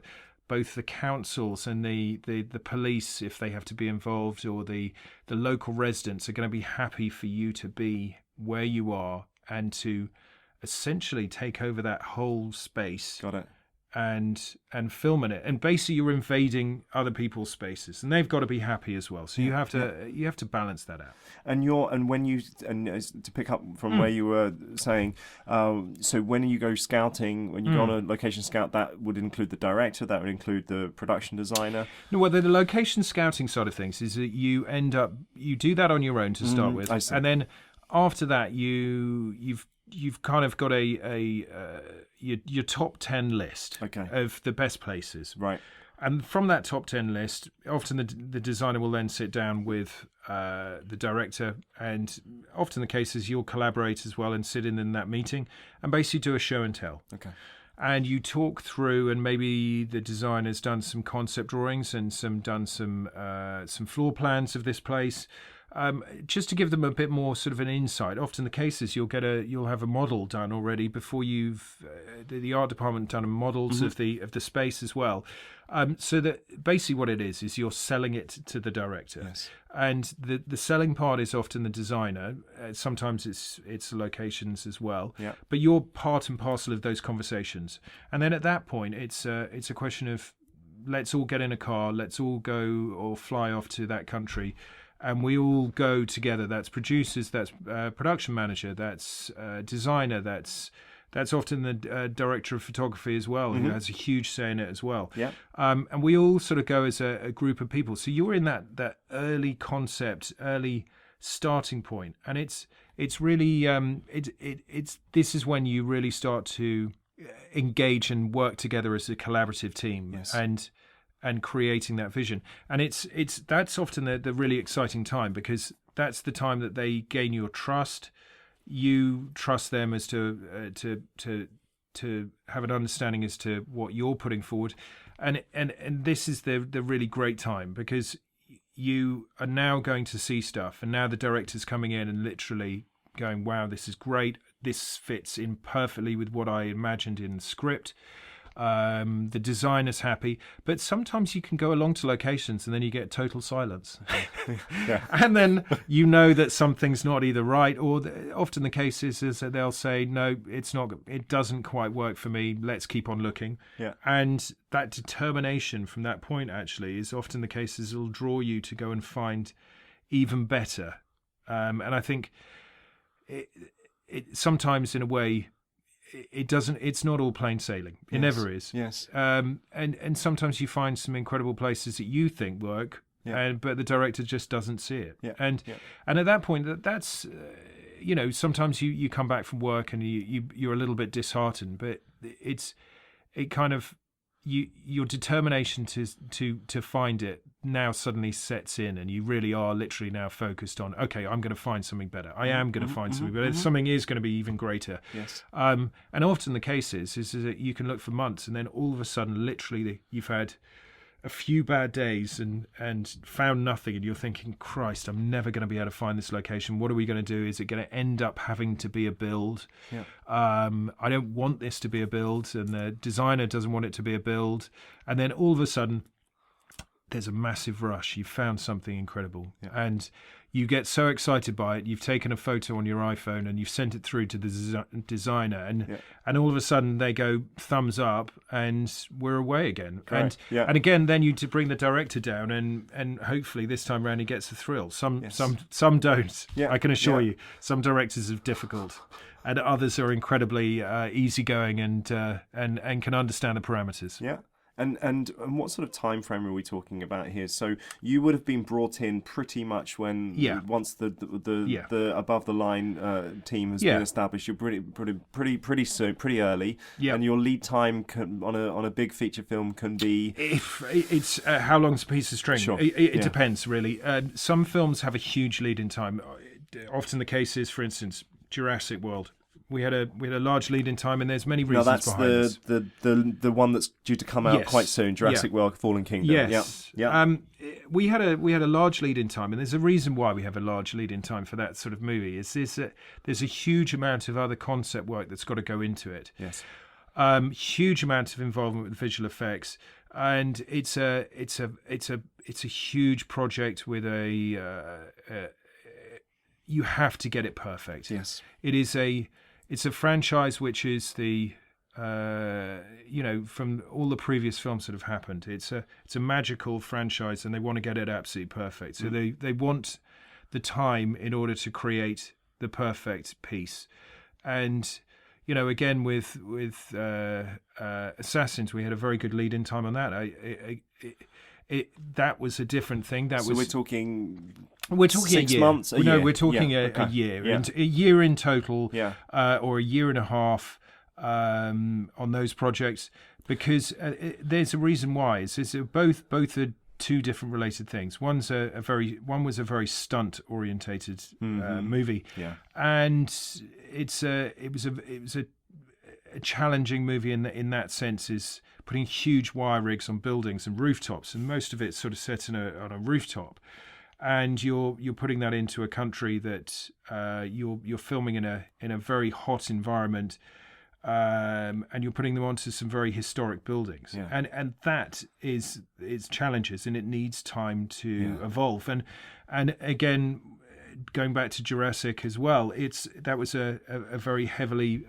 both the councils and the police, if they have to be involved, or the local residents, are going to be happy for you to be where you are and to essentially take over that whole space. Got it. And film in it, and basically you're invading other people's spaces, and they've got to be happy as well. So you have to balance that out. And to pick up from where you were saying, so when you go scouting, when you go on a location scout, that would include the director, that would include the production designer. No, well, the location scouting side of things is that you do that on your own to start with, and then after that you've kind of got your top 10 list of the best places. Right. And from that top 10 list, often the designer will then sit down with the director, and often the case is you'll collaborate as well and sit in that meeting and basically do a show and tell. Okay. And you talk through, and maybe the designer's done some concept drawings and done some floor plans of this place. Just to give them a bit more sort of an insight. Often the case is you'll have a model done already before you've the art department done models of the space as well. So that basically what it is you're selling it to the director. Yes. And the selling part is often the designer. Sometimes it's locations as well. Yeah. But you're part and parcel of those conversations. And then at that point, it's a question of, let's all get in a car, let's all go or fly off to that country. And we all go together. That's producers, that's production manager, that's designer, that's often the director of photography as well, who has a huge say in it as well. Yeah. And we all sort of go as a group of people. So you're in that early concept, early starting point, and it's really this is when you really start to engage and work together as a collaborative team. Yes. And creating that vision, and that's often the really exciting time, because that's the time that they gain your trust. You trust them as to have an understanding as to what you're putting forward, and this is the really great time, because you are now going to see stuff, and now the director's coming in and literally going, wow, this is great. This fits in perfectly with what I imagined in the script. The designer's happy, but sometimes you can go along to locations and then you get total silence. And then you know that something's not either right, or often the case is that they'll say, no, it doesn't quite work for me, let's keep on looking. And that determination from that point actually is often the case, is it'll draw you to go and find even better. And I think it sometimes, in a way, it's not all plain sailing. It never is. Yes. And sometimes you find some incredible places that you think work, but the director just doesn't see it. And at that point, that's sometimes you come back from work and you're a little bit disheartened, but it kind of, your determination to find it now suddenly sets in, and you really are literally now focused on, okay, I'm going to find something better. I am going to find something better. Something is going to be even greater. Yes. And often the case is that you can look for months, and then all of a sudden, literally, you've had a few bad days and found nothing, and you're thinking, Christ, I'm never going to be able to find this location. What are we going to do? Is it going to end up having to be a build? I don't want this to be a build, and the designer doesn't want it to be a build. And then all of a sudden, there's a massive rush. You've found something incredible, and you get so excited by it, you've taken a photo on your iPhone and you've sent it through to the designer, and all of a sudden they go thumbs up, and we're away again. Correct. And again, then you to bring the director down, and hopefully this time around he gets the thrill. Some don't. I can assure you, some directors are difficult, and others are incredibly easygoing and can understand the parameters. Yeah. And what sort of time frame are we talking about here? So you would have been brought in pretty much when once the above the line team has been established. You're pretty early, and your lead time on a big feature film can be. It's how long's a piece of string? Sure. It depends really. Some films have a huge lead in time. Often the case is, for instance, Jurassic World. We had a large lead in time, and there's many reasons behind this. The one that's due to come out quite soon, Jurassic World: Fallen Kingdom. Yes. Yeah. We had a large lead in time, and there's a reason why we have a large lead in time for that sort of movie. There's a huge amount of other concept work that's got to go into it. Yes. Huge amount of involvement with visual effects, and it's a huge project with you have to get it perfect. Yes. It's a franchise which is from all the previous films that have happened. It's a magical franchise, and they want to get it absolutely perfect. So they want the time in order to create the perfect piece. And again with Assassins, we had a very good lead in time on that. That was a different thing. We're talking 6 months. No, we're talking a year. Yeah. And a year in total, Yeah. or a year and a half on those projects, because there's a reason why. It's both are two different related things. One was a very stunt orientated movie, and it was a challenging movie in that sense, is putting huge wire rigs on buildings and rooftops, and most of it's sort of set on a rooftop, and you're putting that into a country that you're filming in a very hot environment, and you're putting them onto some very historic buildings, and that is challenges, and it needs time to evolve, and again, going back to Jurassic as well, that was a very heavily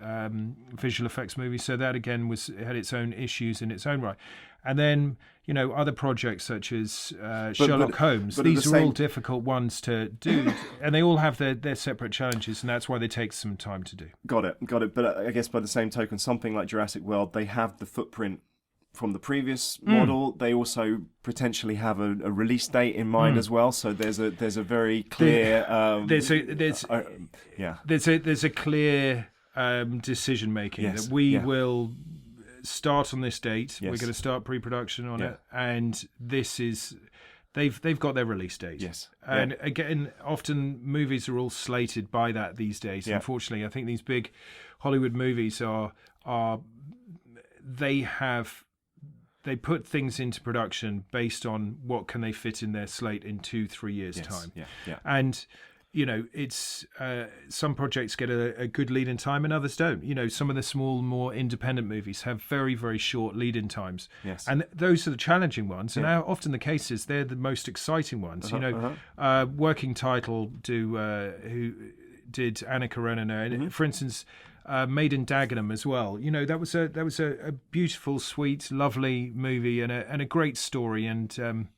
visual effects movie, so that again had its own issues in its own right. And then other projects such as Sherlock Holmes, these are all difficult ones to do, and they all have their separate challenges, and that's why they take some time to do. Got it. But I guess by the same token, something like Jurassic World, they have the footprint from the previous model. They also potentially have a release date in mind as well. So there's a very clear there's a clear decision making that we will start on this date. We're going to start pre-production on it, and this is they've got their release date. Yes, and again, often movies are all slated by that these days. Yeah. Unfortunately, I think these big Hollywood movies they put things into production based on what can they fit in their slate in 2-3 years' time. Yeah. And it's some projects get a good lead in time and others don't. Some of the small, more independent movies have very, very short lead in times. Yes. And those are the challenging ones. And often the case is they're the most exciting ones. Working Title who did Anna Karenina, and for instance, Made in Dagenham as well. That was a beautiful, sweet, lovely movie, and a great story, and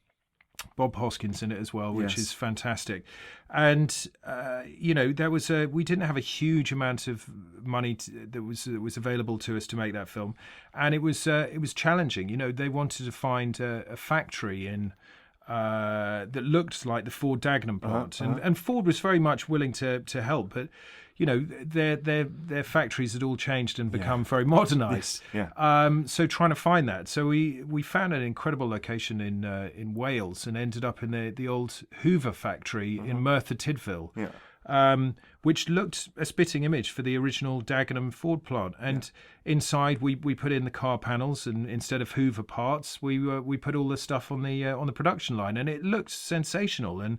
Bob Hoskins in it as well, which is fantastic. And we didn't have a huge amount of money that was available to us to make that film, and it was challenging. They wanted to find a factory in that looked like the Ford Dagenham plant, and Ford was very much willing to help, but their factories had all changed and become very modernised. So trying to find that, so we found an incredible location in Wales, and ended up in the old Hoover factory in Merthyr Tydfil. Which looked a spitting image for the original Dagenham Ford plant. And inside we put in the car panels, and instead of Hoover parts, we put all the stuff on the production line, and it looked sensational. And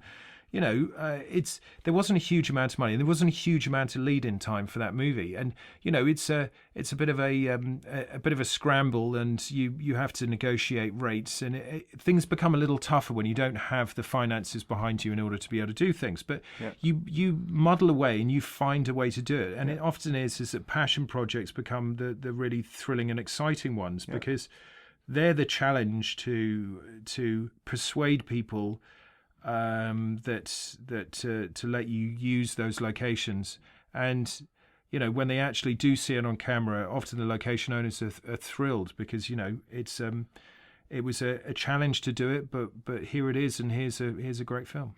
there wasn't a huge amount of money, and there wasn't a huge amount of lead-in time for that movie, and it's a bit of a scramble, and you have to negotiate rates, and things become a little tougher when you don't have the finances behind you in order to be able to do things. But you muddle away and you find a way to do it, and it often is that passion projects become the really thrilling and exciting ones because they're the challenge to persuade people that to let you use those locations. And when they actually do see it on camera, often the location owners are thrilled because it was a challenge to do it, but here it is, and here's a great film.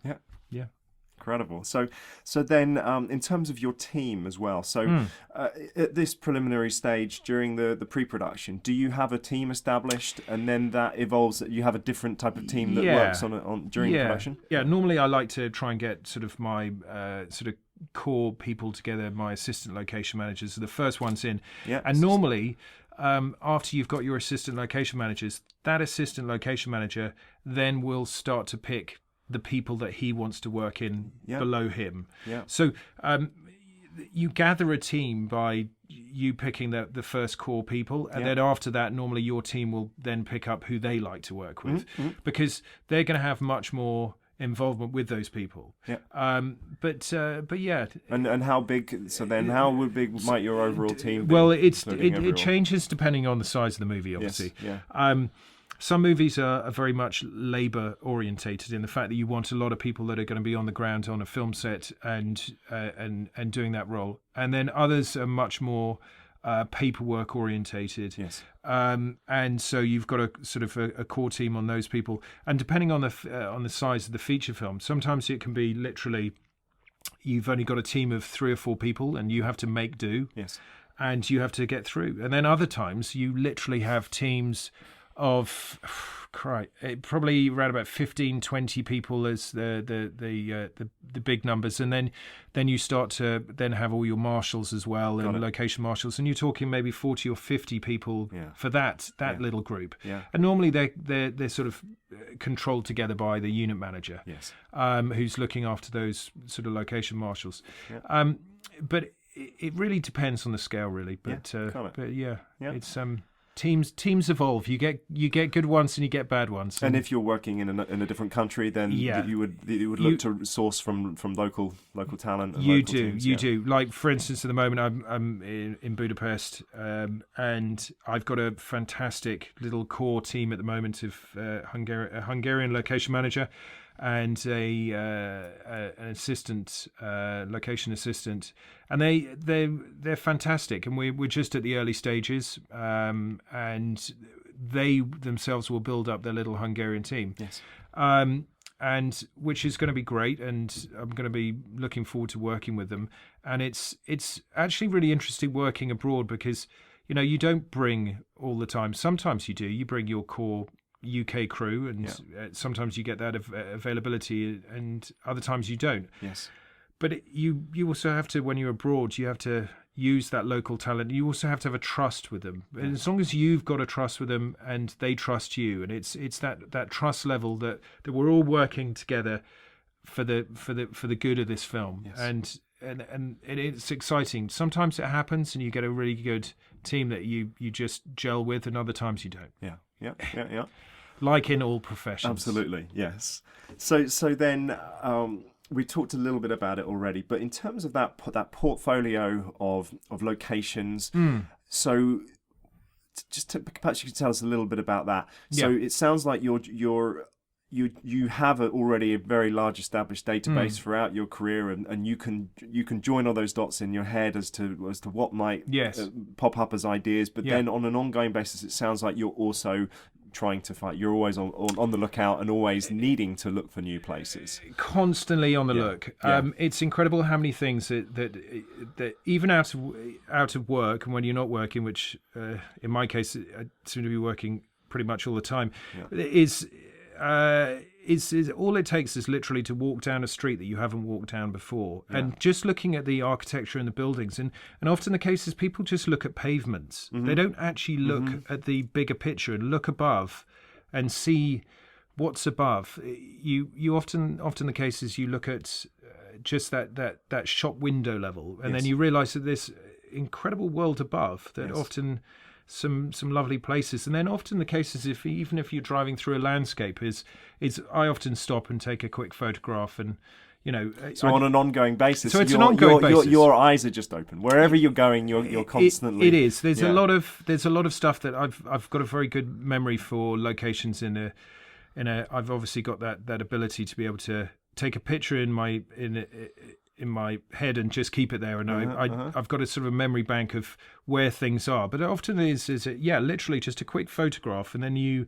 Yeah. Incredible. So then, in terms of your team as well, at this preliminary stage during the pre-production, do you have a team established, and then that evolves that you have a different type of team that works on during the production? Yeah. Normally, I like to try and get sort of my sort of core people together. My assistant location managers are the first ones in, and normally. After you've got your assistant location managers, that assistant location manager then will start to pick the people that he wants to work in below him. So you gather a team by you picking the first core people, and then after that, normally your team will then pick up who they like to work with, because they're going to have much more involvement with those people. But yeah. And how big? So then, how big might your overall team be? Well, it changes depending on the size of the movie, obviously. Some movies are very much labour orientated in the fact that you want a lot of people that are going to be on the ground on a film set and doing that role, and then others are much more paperwork orientated. And so you've got a sort of a core team on those people, and depending on the size of the feature film, sometimes it can be literally you've only got a team of 3 or 4 people and you have to make do, and you have to get through. And then other times you literally have teams of probably around about 15-20 people as the big numbers, and then you start to then have all your marshals as well, and location marshals, and you're talking maybe 40 or 50 people for that little group. And normally they're sort of controlled together by the unit manager, who's looking after those sort of location marshals. But it really depends on the scale, really. But it's Teams evolve. You get good ones and you get bad ones. And if you're working in a different country, then you would look to source from local talent. And you do. Like for instance, at the moment I'm in Budapest, and I've got a fantastic little core team at the moment of a Hungarian location manager and an assistant, location assistant, and they're fantastic. And we're just at the early stages, and they themselves will build up their little Hungarian team. And which is going to be great, and I'm going to be looking forward to working with them. And it's actually really interesting working abroad because you don't bring all the time. Sometimes you do. You bring your core UK crew, and sometimes you get that availability, and other times you don't. But you also have to, when you're abroad, you have to use that local talent. You also have to have a trust with them. And as long as you've got a trust with them and they trust you, and it's that trust level that we're all working together for the good of this film. And it's exciting. Sometimes it happens and you get a really good team that you just gel with, and other times you don't. Yeah. Like in all professions. Absolutely, yes. So then we talked a little bit about it already, but in terms of that portfolio of locations, so perhaps you could tell us a little bit about that. So it sounds like you have already a very large established database throughout your career, and you can join all those dots in your head as to what might pop up as ideas. But then on an ongoing basis, it sounds like you're also trying to find. You're always on the lookout and always needing to look for new places. Constantly on the look. It's incredible how many things that even out of work, and when you're not working, which in my case I seem to be working pretty much all the time, is all it takes is literally to walk down a street that you haven't walked down before, and just looking at the architecture and the buildings, and often the case is people just look at pavements. They don't actually look at the bigger picture and look above and see what's above. You often the cases you look at just that shop window level, and then you realise that there's incredible world above that often some lovely places. And then often the cases, even if you're driving through a landscape, is I often stop and take a quick photograph, and so on an ongoing basis. So it's an ongoing basis. Your eyes are just open wherever you're going. You're constantly. It is. There's a lot of stuff that I've got a very good memory for locations in a. I've obviously got that ability to be able to take a picture in my head and just keep it there, and I've got a sort of a memory bank of where things are. But often is literally just a quick photograph, and then you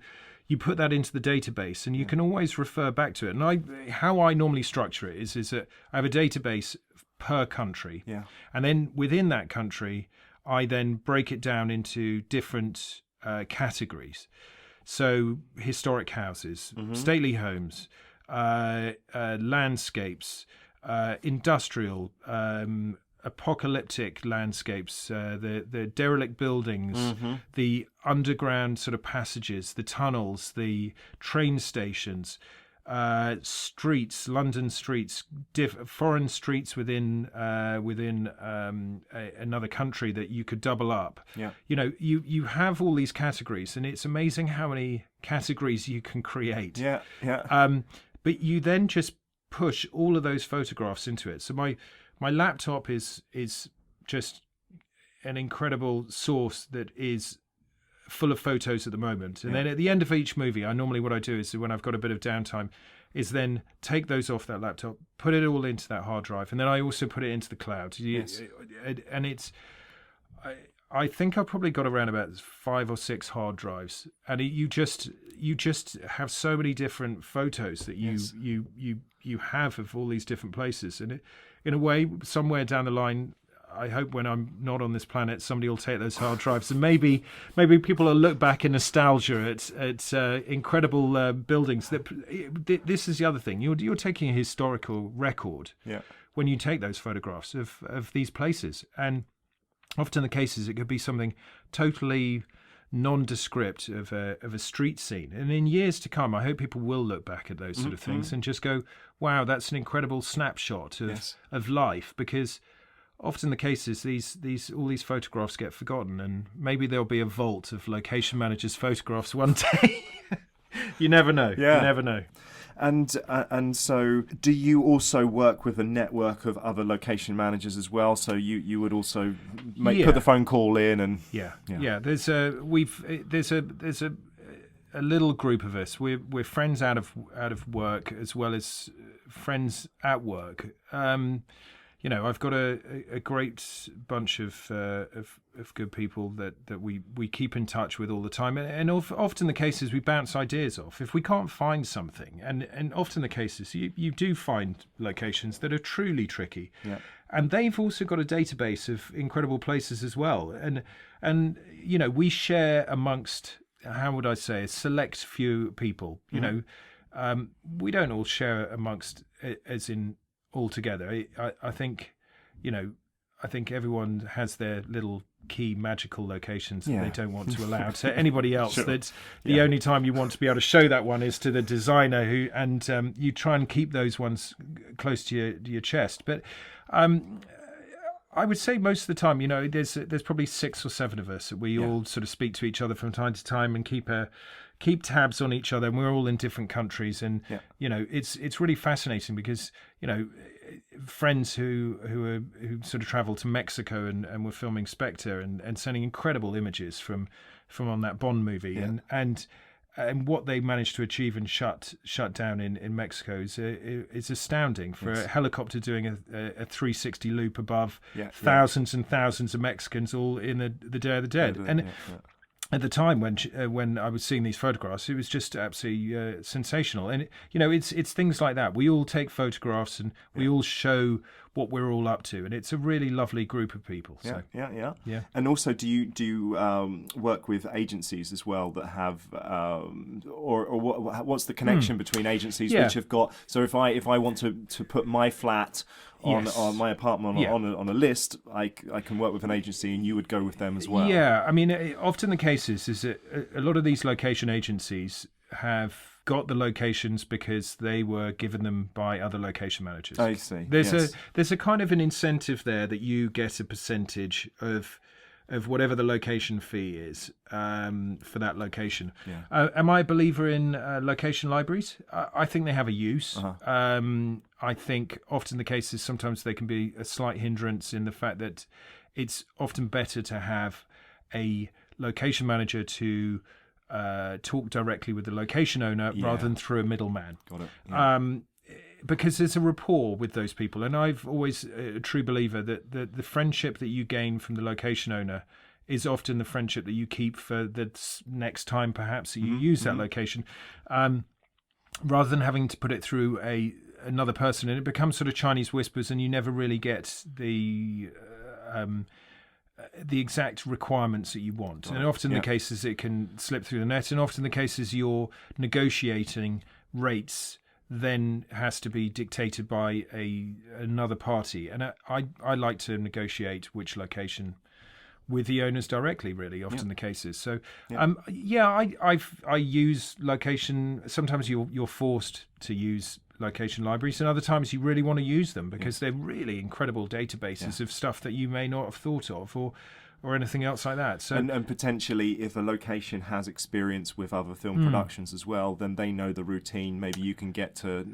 put that into the database, and you can always refer back to it. And how I normally structure it is that I have a database per country, and then within that country, I then break it down into different categories. So historic houses, stately homes, landscapes, industrial, apocalyptic landscapes, the derelict buildings, the underground sort of passages, the tunnels, the train stations, streets, London streets, foreign streets within another country that you could double up. You have all these categories, and it's amazing how many categories you can create. But you then just push all of those photographs into it. So my laptop is just an incredible source that is full of photos at the moment. And then at the end of each movie, what I do is when I've got a bit of downtime, is then take those off that laptop, put it all into that hard drive, and then I also put it into the cloud. And it's, I think I've probably got around about 5 or 6 hard drives, and you just have so many different photos that you have of all these different places. And in a way, somewhere down the line, I hope when I'm not on this planet, somebody will take those hard drives, and maybe people will look back in nostalgia at incredible buildings. This is the other thing. You're taking a historical record when you take those photographs of these places, and often the cases it could be something totally nondescript of a street scene. And in years to come, I hope people will look back at those sort of things and just go, "Wow, that's an incredible snapshot of life," because often the case is all these photographs get forgotten, and maybe there'll be a vault of location managers' photographs one day. You never know. You never know. And so, do you also work with a network of other location managers as well? So you would also put the phone call in, and There's a little group of us. We're friends out of work as well as friends at work. I've got a great bunch of good people that we keep in touch with all the time, and often the case is we bounce ideas off. If we can't find something, and often the case is you do find locations that are truly tricky, and they've also got a database of incredible places as well, and we share amongst, how would I say, a select few people. We don't all share amongst as in all together. I think everyone has their little key magical locations that they don't want to allow to anybody else. Sure. That's the only time you want to be able to show that one is to the designer, and you try and keep those ones close to your chest. But I would say most of the time, there's probably 6 or 7 of us. We all sort of speak to each other from time to time and keep tabs on each other, and we're all in different countries, and it's really fascinating because friends who sort of travel to Mexico and were filming Spectre and sending incredible images from on that Bond movie, and what they managed to achieve and shut down in Mexico is astounding. For a helicopter doing a 360 loop above thousands and thousands of Mexicans all in the Day of the Dead. At the time when I was seeing these photographs, it was just absolutely sensational. And it's things like that. We all take photographs and we all show what we're all up to, and it's a really lovely group of people. So. Yeah. And also, do you work with agencies as well that have, or what's the connection between agencies which have got? So if I want to put my flat on my apartment on a list, I can work with an agency, and you would go with them as well. Yeah, I mean, often the case is that a lot of these location agencies have got the locations because they were given them by other location managers. I see. There's a kind of an incentive there that you get a percentage of whatever the location fee is for that location. Yeah. Am I a believer in location libraries? I think they have a use. I think often the case is sometimes they can be a slight hindrance in the fact that it's often better to have a location manager to talk directly with the location owner rather than through a middleman. Got it. Yeah. Because there's a rapport with those people. And I've always a true believer that the friendship that you gain from the location owner is often the friendship that you keep for the next time perhaps that you use that location, rather than having to put it through another person. And it becomes sort of Chinese whispers and you never really get the exact requirements that you want. And often the case is it can slip through the net, and often the case is you're negotiating rates then has to be dictated by another party. And I like to negotiate which location with the owners directly, really, often the cases. So, I use location. Sometimes you're forced to use location libraries, and other times you really want to use them because they're really incredible databases of stuff that you may not have thought of or anything else like that. So and potentially if a location has experience with other film productions as well, then they know the routine. Maybe you can get to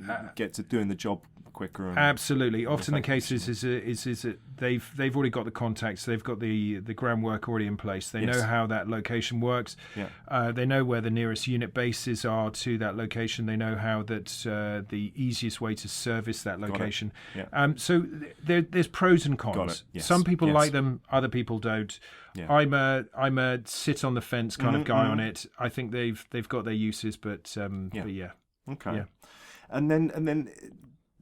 doing the job quicker. Absolutely. Often the case is that they've already got the contacts, they've got the groundwork already in place. They know how that location works. They know where the nearest unit bases are to that location. They know how the easiest way to service that location. So there's pros and cons. Some people like them, other people don't. I'm a sit on the fence kind of guy on it. I think they've got their uses, but yeah. Okay. Yeah. And then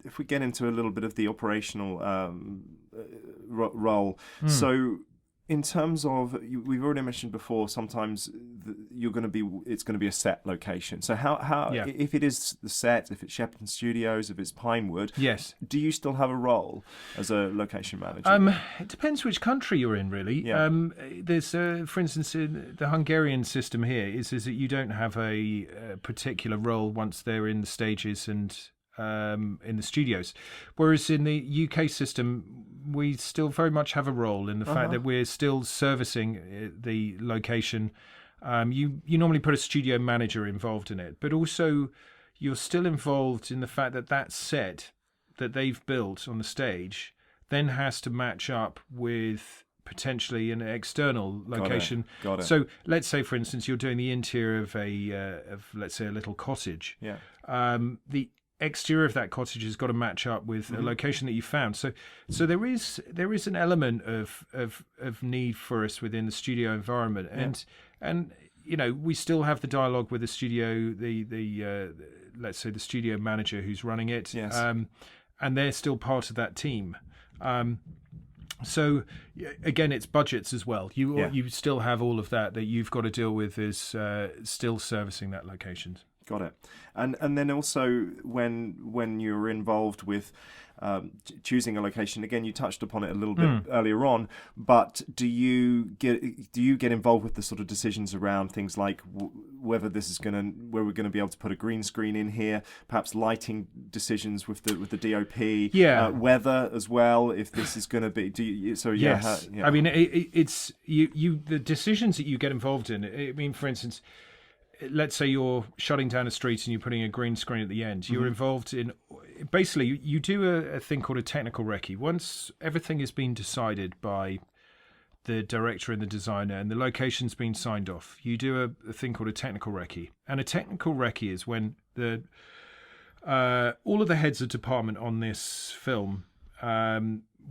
if we get into a little bit of the operational role, so in terms of, we've already mentioned before, sometimes it's going to be a set location. So how if it is the set, if it's Shepperton Studios, if it's Pinewood, do you still have a role as a location manager? It depends which country you're in, really. There's, for instance, in the Hungarian system here is that you don't have a particular role once they're in the stages and in the studios, whereas in the UK system we still very much have a role in the fact that we're still servicing the location. You normally put a studio manager involved in it, but also you're still involved in the fact that set that they've built on the stage then has to match up with potentially an external location. Got it. So let's say, for instance, you're doing the interior of let's say a little cottage. The exterior of that cottage has got to match up with a location that you found. So there is an element of need for us within the studio environment, and we still have the dialogue with the studio, the let's say the studio manager who's running it, and they're still part of that team. So again, it's budgets as well. You still have all of that you've got to deal with is still servicing that location. Got it. And then also when you're involved with choosing a location, again, you touched upon it a little bit earlier on, but do you get involved with the sort of decisions around things like whether where we're going to be able to put a green screen in here, perhaps lighting decisions with the DOP, weather as well, if this is going to be? I mean, it's the decisions that you get involved in. I mean, for instance, let's say you're shutting down a street and you're putting a green screen at the end. You're involved in, basically, you do a thing called a technical recce. Once everything has been decided by the director and the designer and the location's been signed off, you do a thing called a technical recce. And a technical recce is when all of the heads of department on this film,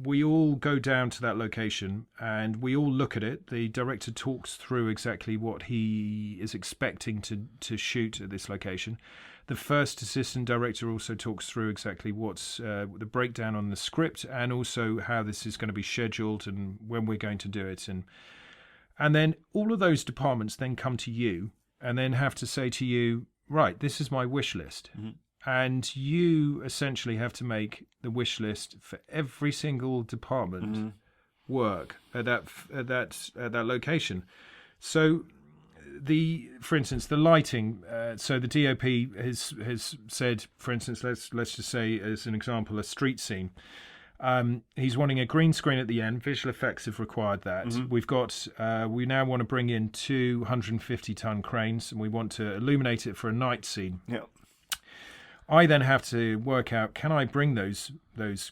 we all go down to that location and we all look at it. The director talks through exactly what he is expecting to shoot at this location. The first assistant director also talks through exactly what's the breakdown on the script and also how this is going to be scheduled and when we're going to do it. And then all of those departments then come to you and then have to say to you, right, this is my wish list. And you essentially have to make the wish list for every single department work at that location. So for instance, the lighting. So the DOP has said, for instance, let's just say as an example, a street scene. He's wanting a green screen at the end. Visual effects have required that. We've got. We now want to bring in 250-ton cranes, and we want to illuminate it for a night scene. Yeah. I then have to work out: can I bring those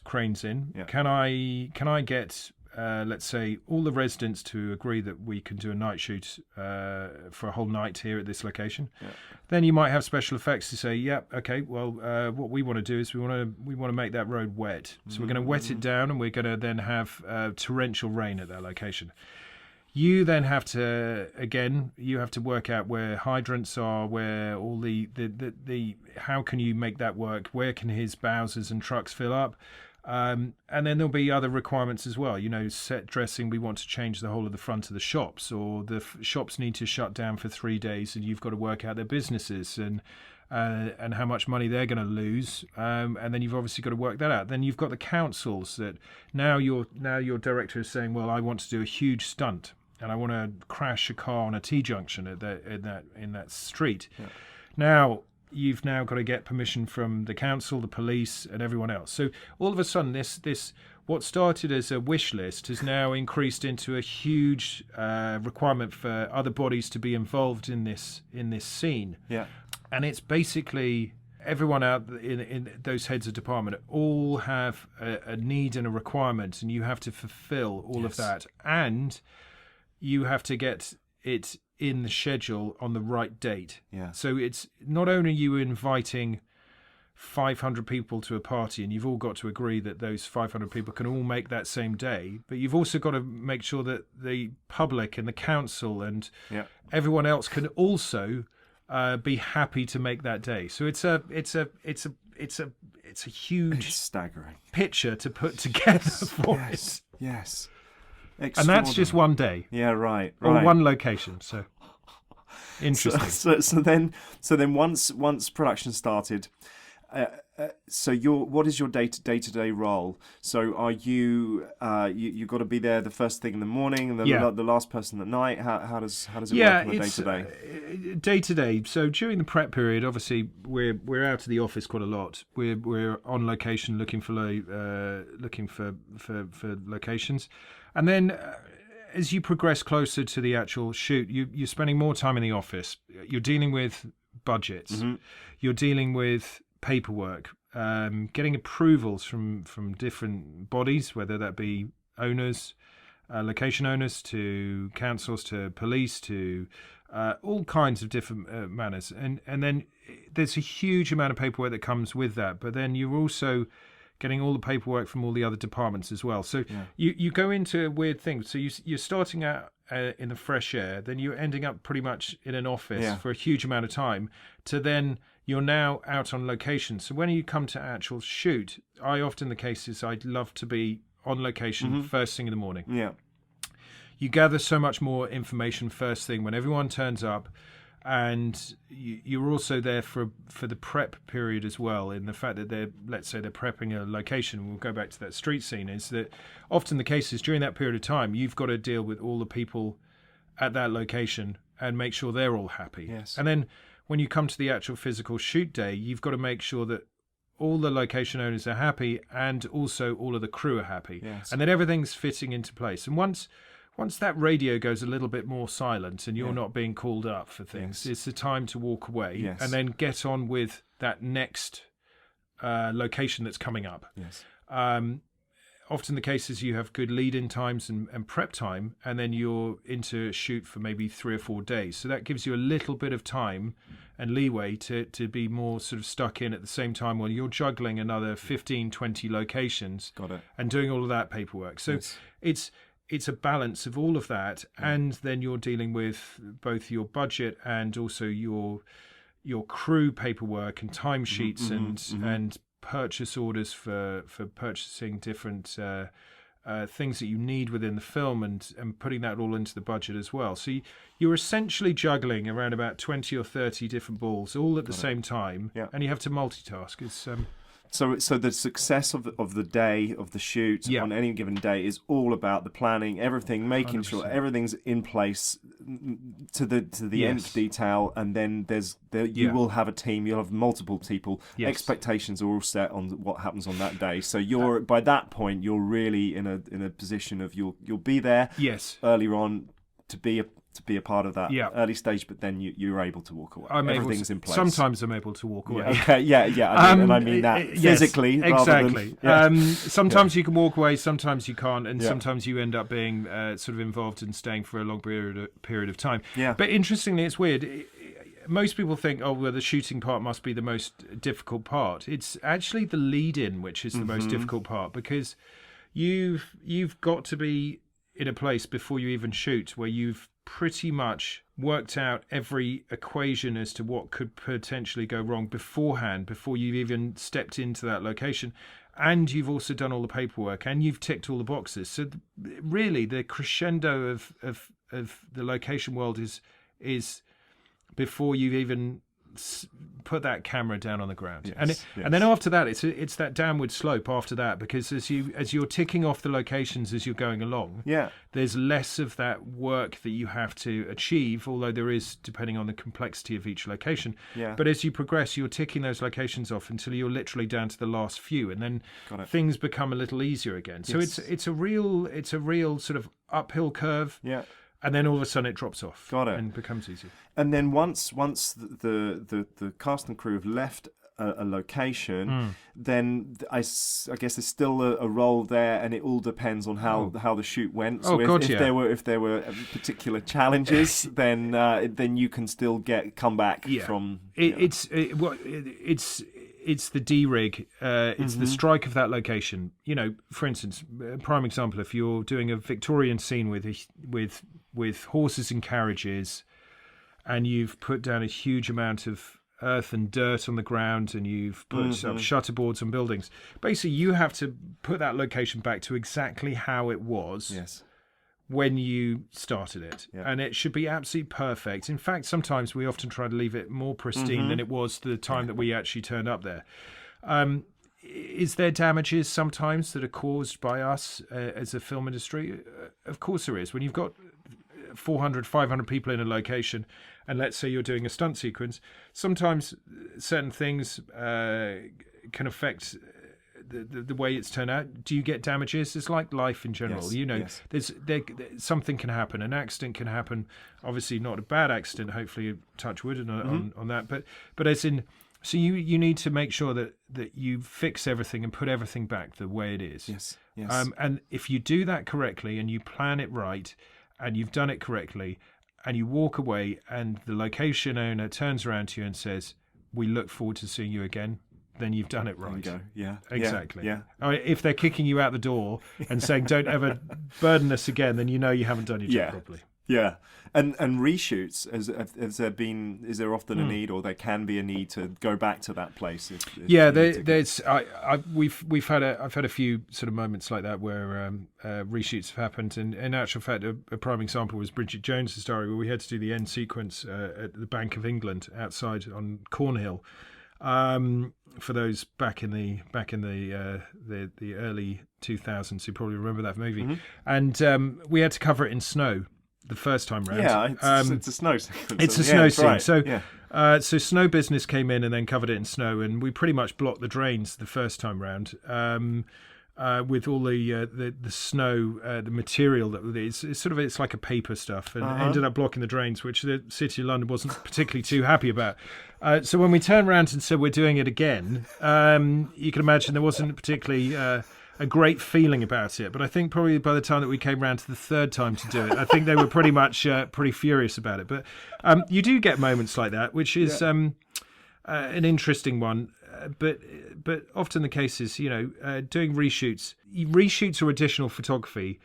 cranes in? Yeah. Can I get let's say all the residents to agree that we can do a night shoot for a whole night here at this location? Yeah. Then you might have special effects to say, yeah, okay, well, what we want to do is we want to make that road wet. So we're going to wet it down, and we're going to then have torrential rain at that location. You then have to, again, work out where hydrants are, where all the how can you make that work? Where can his Bowsers and trucks fill up? And then there'll be other requirements as well. Set dressing, we want to change the whole of the front of the shops, or the shops need to shut down for 3 days, and you've got to work out their businesses and how much money they're going to lose. And then you've obviously got to work that out. Then you've got the councils that now your director is saying, well, I want to do a huge stunt, and I want to crash a car on a T-junction in that street. Yeah. Now, you've now got to get permission from the council, the police, and everyone else. So all of a sudden, this what started as a wish list has now increased into a huge requirement for other bodies to be involved in this scene. Yeah, and it's basically everyone out in those heads of department all have a need and a requirement, and you have to fulfill all of that, and you have to get it in the schedule on the right date. Yeah. So it's not only you inviting 500 people to a party, and you've all got to agree that those 500 people can all make that same day, but you've also got to make sure that the public and the council and everyone else can also be happy to make that day. So it's a huge, staggering picture to put together for it. Yes. And that's just one day. Yeah, right. Or one location. So interesting. So then once production started, what is your day-to-day role? So are you you got to be there the first thing in the morning and the last person at night? How does it work on a day-to-day? Day-to-day. So during the prep period, obviously we're out of the office quite a lot. We're on location looking for locations, and then as you progress closer to the actual shoot, you're spending more time in the office. You're dealing with budgets. Mm-hmm. You're dealing with paperwork, getting approvals from different bodies, whether that be owners, location owners, to councils, to police, to all kinds of different manners. And then there's a huge amount of paperwork that comes with that. But then you're also getting all the paperwork from all the other departments as well. So you go into weird things. So you're starting out in the fresh air, then you're ending up pretty much in an office for a huge amount of time, to then you're now out on location. So when you come to actual shoot, the case is I'd love to be on location first thing in the morning. Yeah. You gather so much more information first thing when everyone turns up, and you're also there for the prep period as well, in the fact that they're prepping a location. We'll go back to that street scene. Is that often the case is during that period of time, you've got to deal with all the people at that location and make sure they're all happy. Yes. And then when you come to the actual physical shoot day, you've got to make sure that all the location owners are happy and also all of the crew are happy. Yes. And then everything's fitting into place. And once that radio goes a little bit more silent and you're not being called up for things, it's the time to walk away and then get on with that next location that's coming up. Yes. Often the case is you have good lead-in times and prep time, and then you're into a shoot for maybe 3 or 4 days. So that gives you a little bit of time and leeway to be more sort of stuck in at the same time while you're juggling another 15, 20 locations. Got it. And doing all of that paperwork. So it's a balance of all of that, and then you're dealing with both your budget and also your crew paperwork and timesheets and purchase orders for purchasing different things that you need within the film, and putting that all into the budget as well. So you're essentially juggling around about 20 or 30 different balls all at the same time, and you have to multitask. It's So the success of the day of the shoot on any given day is all about the planning, everything, making 100%. Sure everything's in place to the nth detail, and then you will have a team, you'll have multiple people. Yes. Expectations are all set on what happens on that day. So you're by that point you're really in a position of you'll be there earlier on to be a part of that early stage, but then you're able to walk away. Everything's in place. Sometimes I'm able to walk away. I mean that physically. Exactly. Sometimes you can walk away, sometimes you can't, and sometimes you end up being sort of involved in staying for a long period of time. Yeah. But interestingly, it's weird. Most people think, the shooting part must be the most difficult part. It's actually the lead-in which is the most difficult part, because you've got to be in a place before you even shoot where you've pretty much worked out every equation as to what could potentially go wrong beforehand, before you've even stepped into that location, and you've also done all the paperwork and you've ticked all the boxes. So really the crescendo of the location world is before you've even put that camera down on the ground. And then after that it's that downward slope after that, because as you're ticking off the locations as you're going along, there's less of that work that you have to achieve, although there is, depending on the complexity of each location. But as you progress, you're ticking those locations off until you're literally down to the last few, and then things become a little easier again. So it's a real sort of uphill curve. And then all of a sudden it drops off. And becomes easy. And then once the cast and crew have left a location, then I guess there's still a role there, and it all depends on how the shoot went. So if there were particular challenges, then you can still come back from. It's the D-rig, it's the strike of that location. For instance, a prime example, if you're doing a Victorian scene with horses and carriages, and you've put down a huge amount of earth and dirt on the ground, and you've put up shutterboards on buildings, basically you have to put that location back to exactly how it was when you started it. And it should be absolutely perfect. In fact, sometimes we often try to leave it more pristine than it was the time that we actually turned up there. Is there damages sometimes that are caused by us as a film industry? Of course there is. When you've got 400, 500 people in a location, and let's say you're doing a stunt sequence, sometimes certain things can affect the way it's turned out. Do you get damages? It's like life in general. There's something can happen. An accident can happen. Obviously not a bad accident, hopefully, touch wood on that. But as in, so you need to make sure that you fix everything and put everything back the way it is. Yes. And if you do that correctly and you plan it right and you've done it correctly and you walk away and the location owner turns around to you and says, "We look forward to seeing you again," then you've done it right. There you go. Exactly. Yeah. If they're kicking you out the door and saying, "Don't ever burden us again," then you know you haven't done your job properly. Yeah. And reshoots, is there often a need, or there can be a need to go back to that place? I've had a few sort of moments like that where reshoots have happened, and in actual fact, a prime example was Bridget Jones' story, where we had to do the end sequence at the Bank of England outside on Cornhill. For those back in the early 2000s who probably remember that movie, and we had to cover it in snow the first time round. It's a snow sequence. It's a snow scene. Right. So Snow Business came in and then covered it in snow, and we pretty much blocked the drains the first time round with all the snow, the material that it's like a paper stuff, and ended up blocking the drains, which the City of London wasn't particularly too happy about. So when we turned around and said we're doing it again, you can imagine there wasn't particularly a great feeling about it. But I think probably by the time that we came round to the third time to do it, I think they were pretty much pretty furious about it. But you do get moments like that, which is an interesting one. But often the case is, doing reshoots. Reshoots are additional photography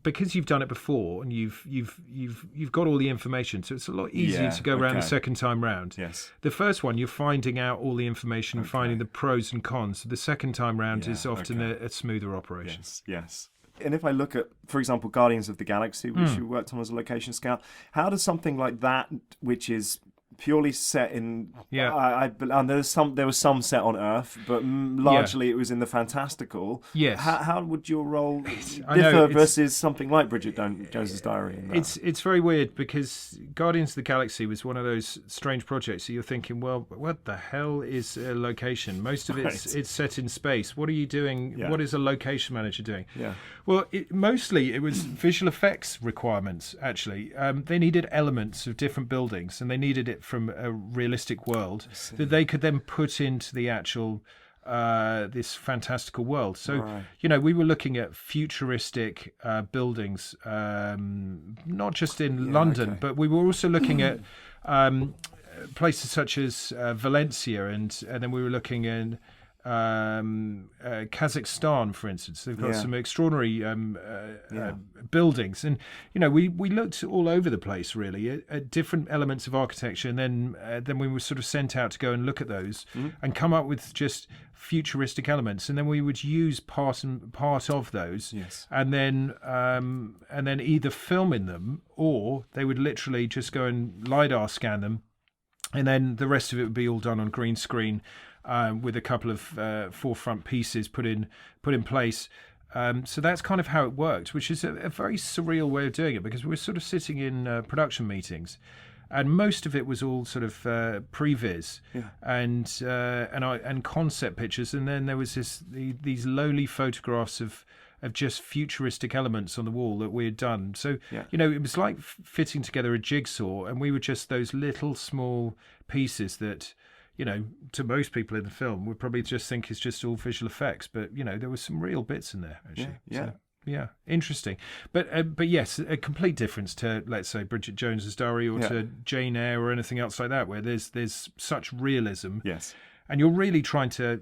because you've done it before and you've got all the information, so it's a lot easier to go around the second time round. Yes. The first one, you're finding out all the information, finding the pros and cons. The second time round is often a smoother operation. Yes. And if I look at, for example, Guardians of the Galaxy, which you worked on as a location scout, how does something like that, which is purely set in. Yeah. And there was some set on Earth, but largely it was in the fantastical. Yes. How would your role I know, differ versus something like Bridget Jones's Diary? In that? It's very weird because Guardians of the Galaxy was one of those strange projects that you're thinking, well, what the hell is a location? Most of it's set in space. What are you doing? Yeah. What is a location manager doing? Yeah. Well, mostly it was visual effects requirements, actually. They needed elements of different buildings, and they needed it from a realistic world that they could then put into the actual this fantastical world. So, we were looking at futuristic buildings, not just in London, but we were also looking at places such as Valencia, and then we were looking in Kazakhstan, for instance. They've got some extraordinary buildings, and we looked all over the place really at different elements of architecture, and then we were sort of sent out to go and look at those and come up with just futuristic elements, and then we would use part of those, and then either film in them, or they would literally just go and LiDAR scan them, and then the rest of it would be all done on green screen. With a couple of forefront pieces put in place. So that's kind of how it worked, which is a very surreal way of doing it, because we were sort of sitting in production meetings, and most of it was all sort of previs and concept pictures, and then there was these lowly photographs of just futuristic elements on the wall that we had done. So it was like fitting together a jigsaw, and we were just those little small pieces that, to most people in the film would probably just think it's just all visual effects, but there were some real bits in there actually. Yeah, interesting. But yes, a complete difference to, let's say, Bridget Jones's Diary or to Jane Eyre or anything else like that, where there's such realism. Yes, and you're really trying to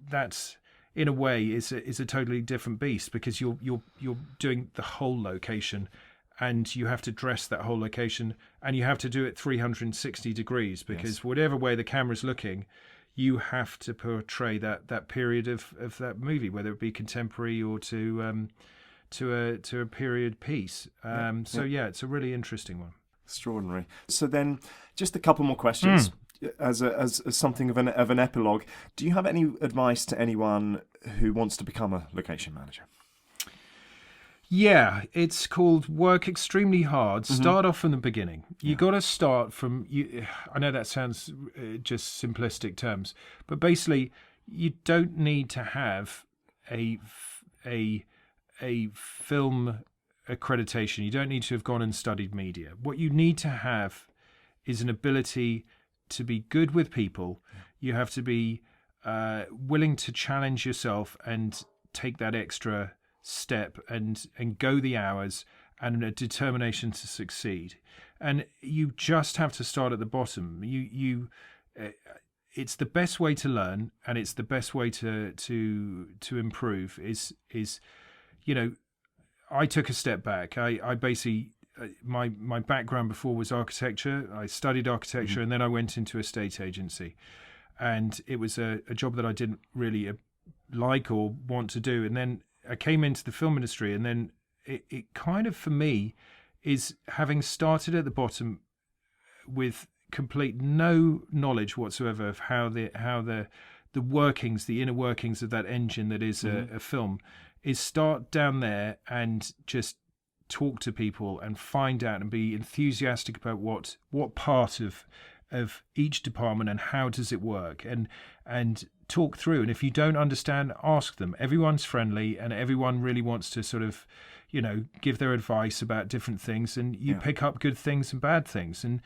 that's in a way is a totally different beast, because you're doing the whole location. And you have to dress that whole location, and you have to do it 360 degrees, because whatever way the camera's looking, you have to portray that period of that movie, whether it be contemporary or to a period piece. It's a really interesting one. Extraordinary. So then, just a couple more questions. As something of an epilogue, do you have any advice to anyone who wants to become a location manager? Yeah, it's called work extremely hard. Start off from the beginning. You got to start from you. I know that sounds just simplistic terms, but basically, you don't need to have a film accreditation. You don't need to have gone and studied media. What you need to have is an ability to be good with people. You have to be willing to challenge yourself and take that extra step and go the hours, and a determination to succeed. And you just have to start at the bottom. It's the best way to learn, and it's the best way to improve is I took a step back. I basically my background before was architecture. I studied architecture, and then I went into a estate agency, and it was a job that I didn't really like or want to do. And then I came into the film industry, and then it kind of, for me, is having started at the bottom with complete no knowledge whatsoever of how the workings, the inner workings of that engine that is a film, is start down there and just talk to people and find out and be enthusiastic about what part of each department and how does it work, and talk through. And if you don't understand, ask them. Everyone's friendly, and everyone really wants to sort of give their advice about different things, and you pick up good things and bad things, and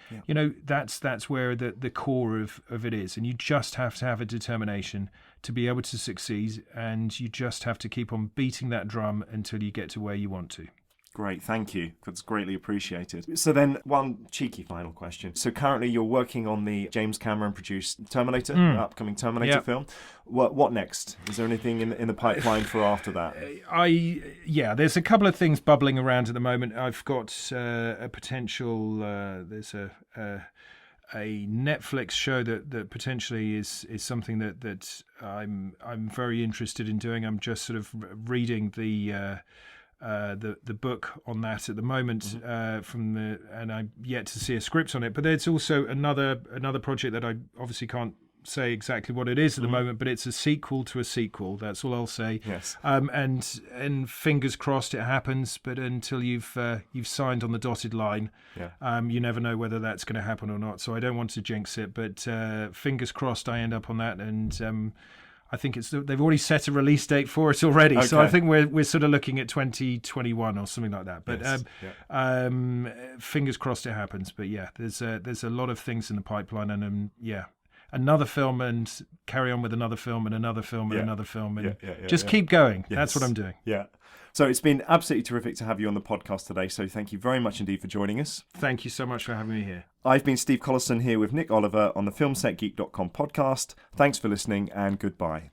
that's where the core of it is. And you just have to have a determination to be able to succeed, and you just have to keep on beating that drum until you get to where you want to. Great, thank you. That's greatly appreciated. So then, one cheeky final question. So currently you're working on the James Cameron-produced Terminator, upcoming Terminator film. What next? Is there anything in the pipeline for after that? There's a couple of things bubbling around at the moment. I've got a potential. There's a Netflix show that potentially is something that I'm very interested in doing. I'm just sort of reading the the book on that at the moment and I'm yet to see a script on it. But there's also another project that I obviously can't say exactly what it is at the moment, but it's a sequel to a sequel. That's all I'll say. Yes. And fingers crossed it happens. But until you've signed on the dotted line, you never know whether that's going to happen or not. So I don't want to jinx it, but fingers crossed I end up on that. And I think they've already set a release date for it already. Okay. So I think we're sort of looking at 2021 or something like that. But fingers crossed it happens. But yeah, there's a lot of things in the pipeline, and another film, and carry on with another film and another film and another film, and just keep going. Yes. That's what I'm doing. Yeah. So it's been absolutely terrific to have you on the podcast today. So thank you very much indeed for joining us. Thank you so much for having me here. I've been Steve Collison here with Nick Oliver on the FilmSetGeek.com podcast. Thanks for listening, and goodbye.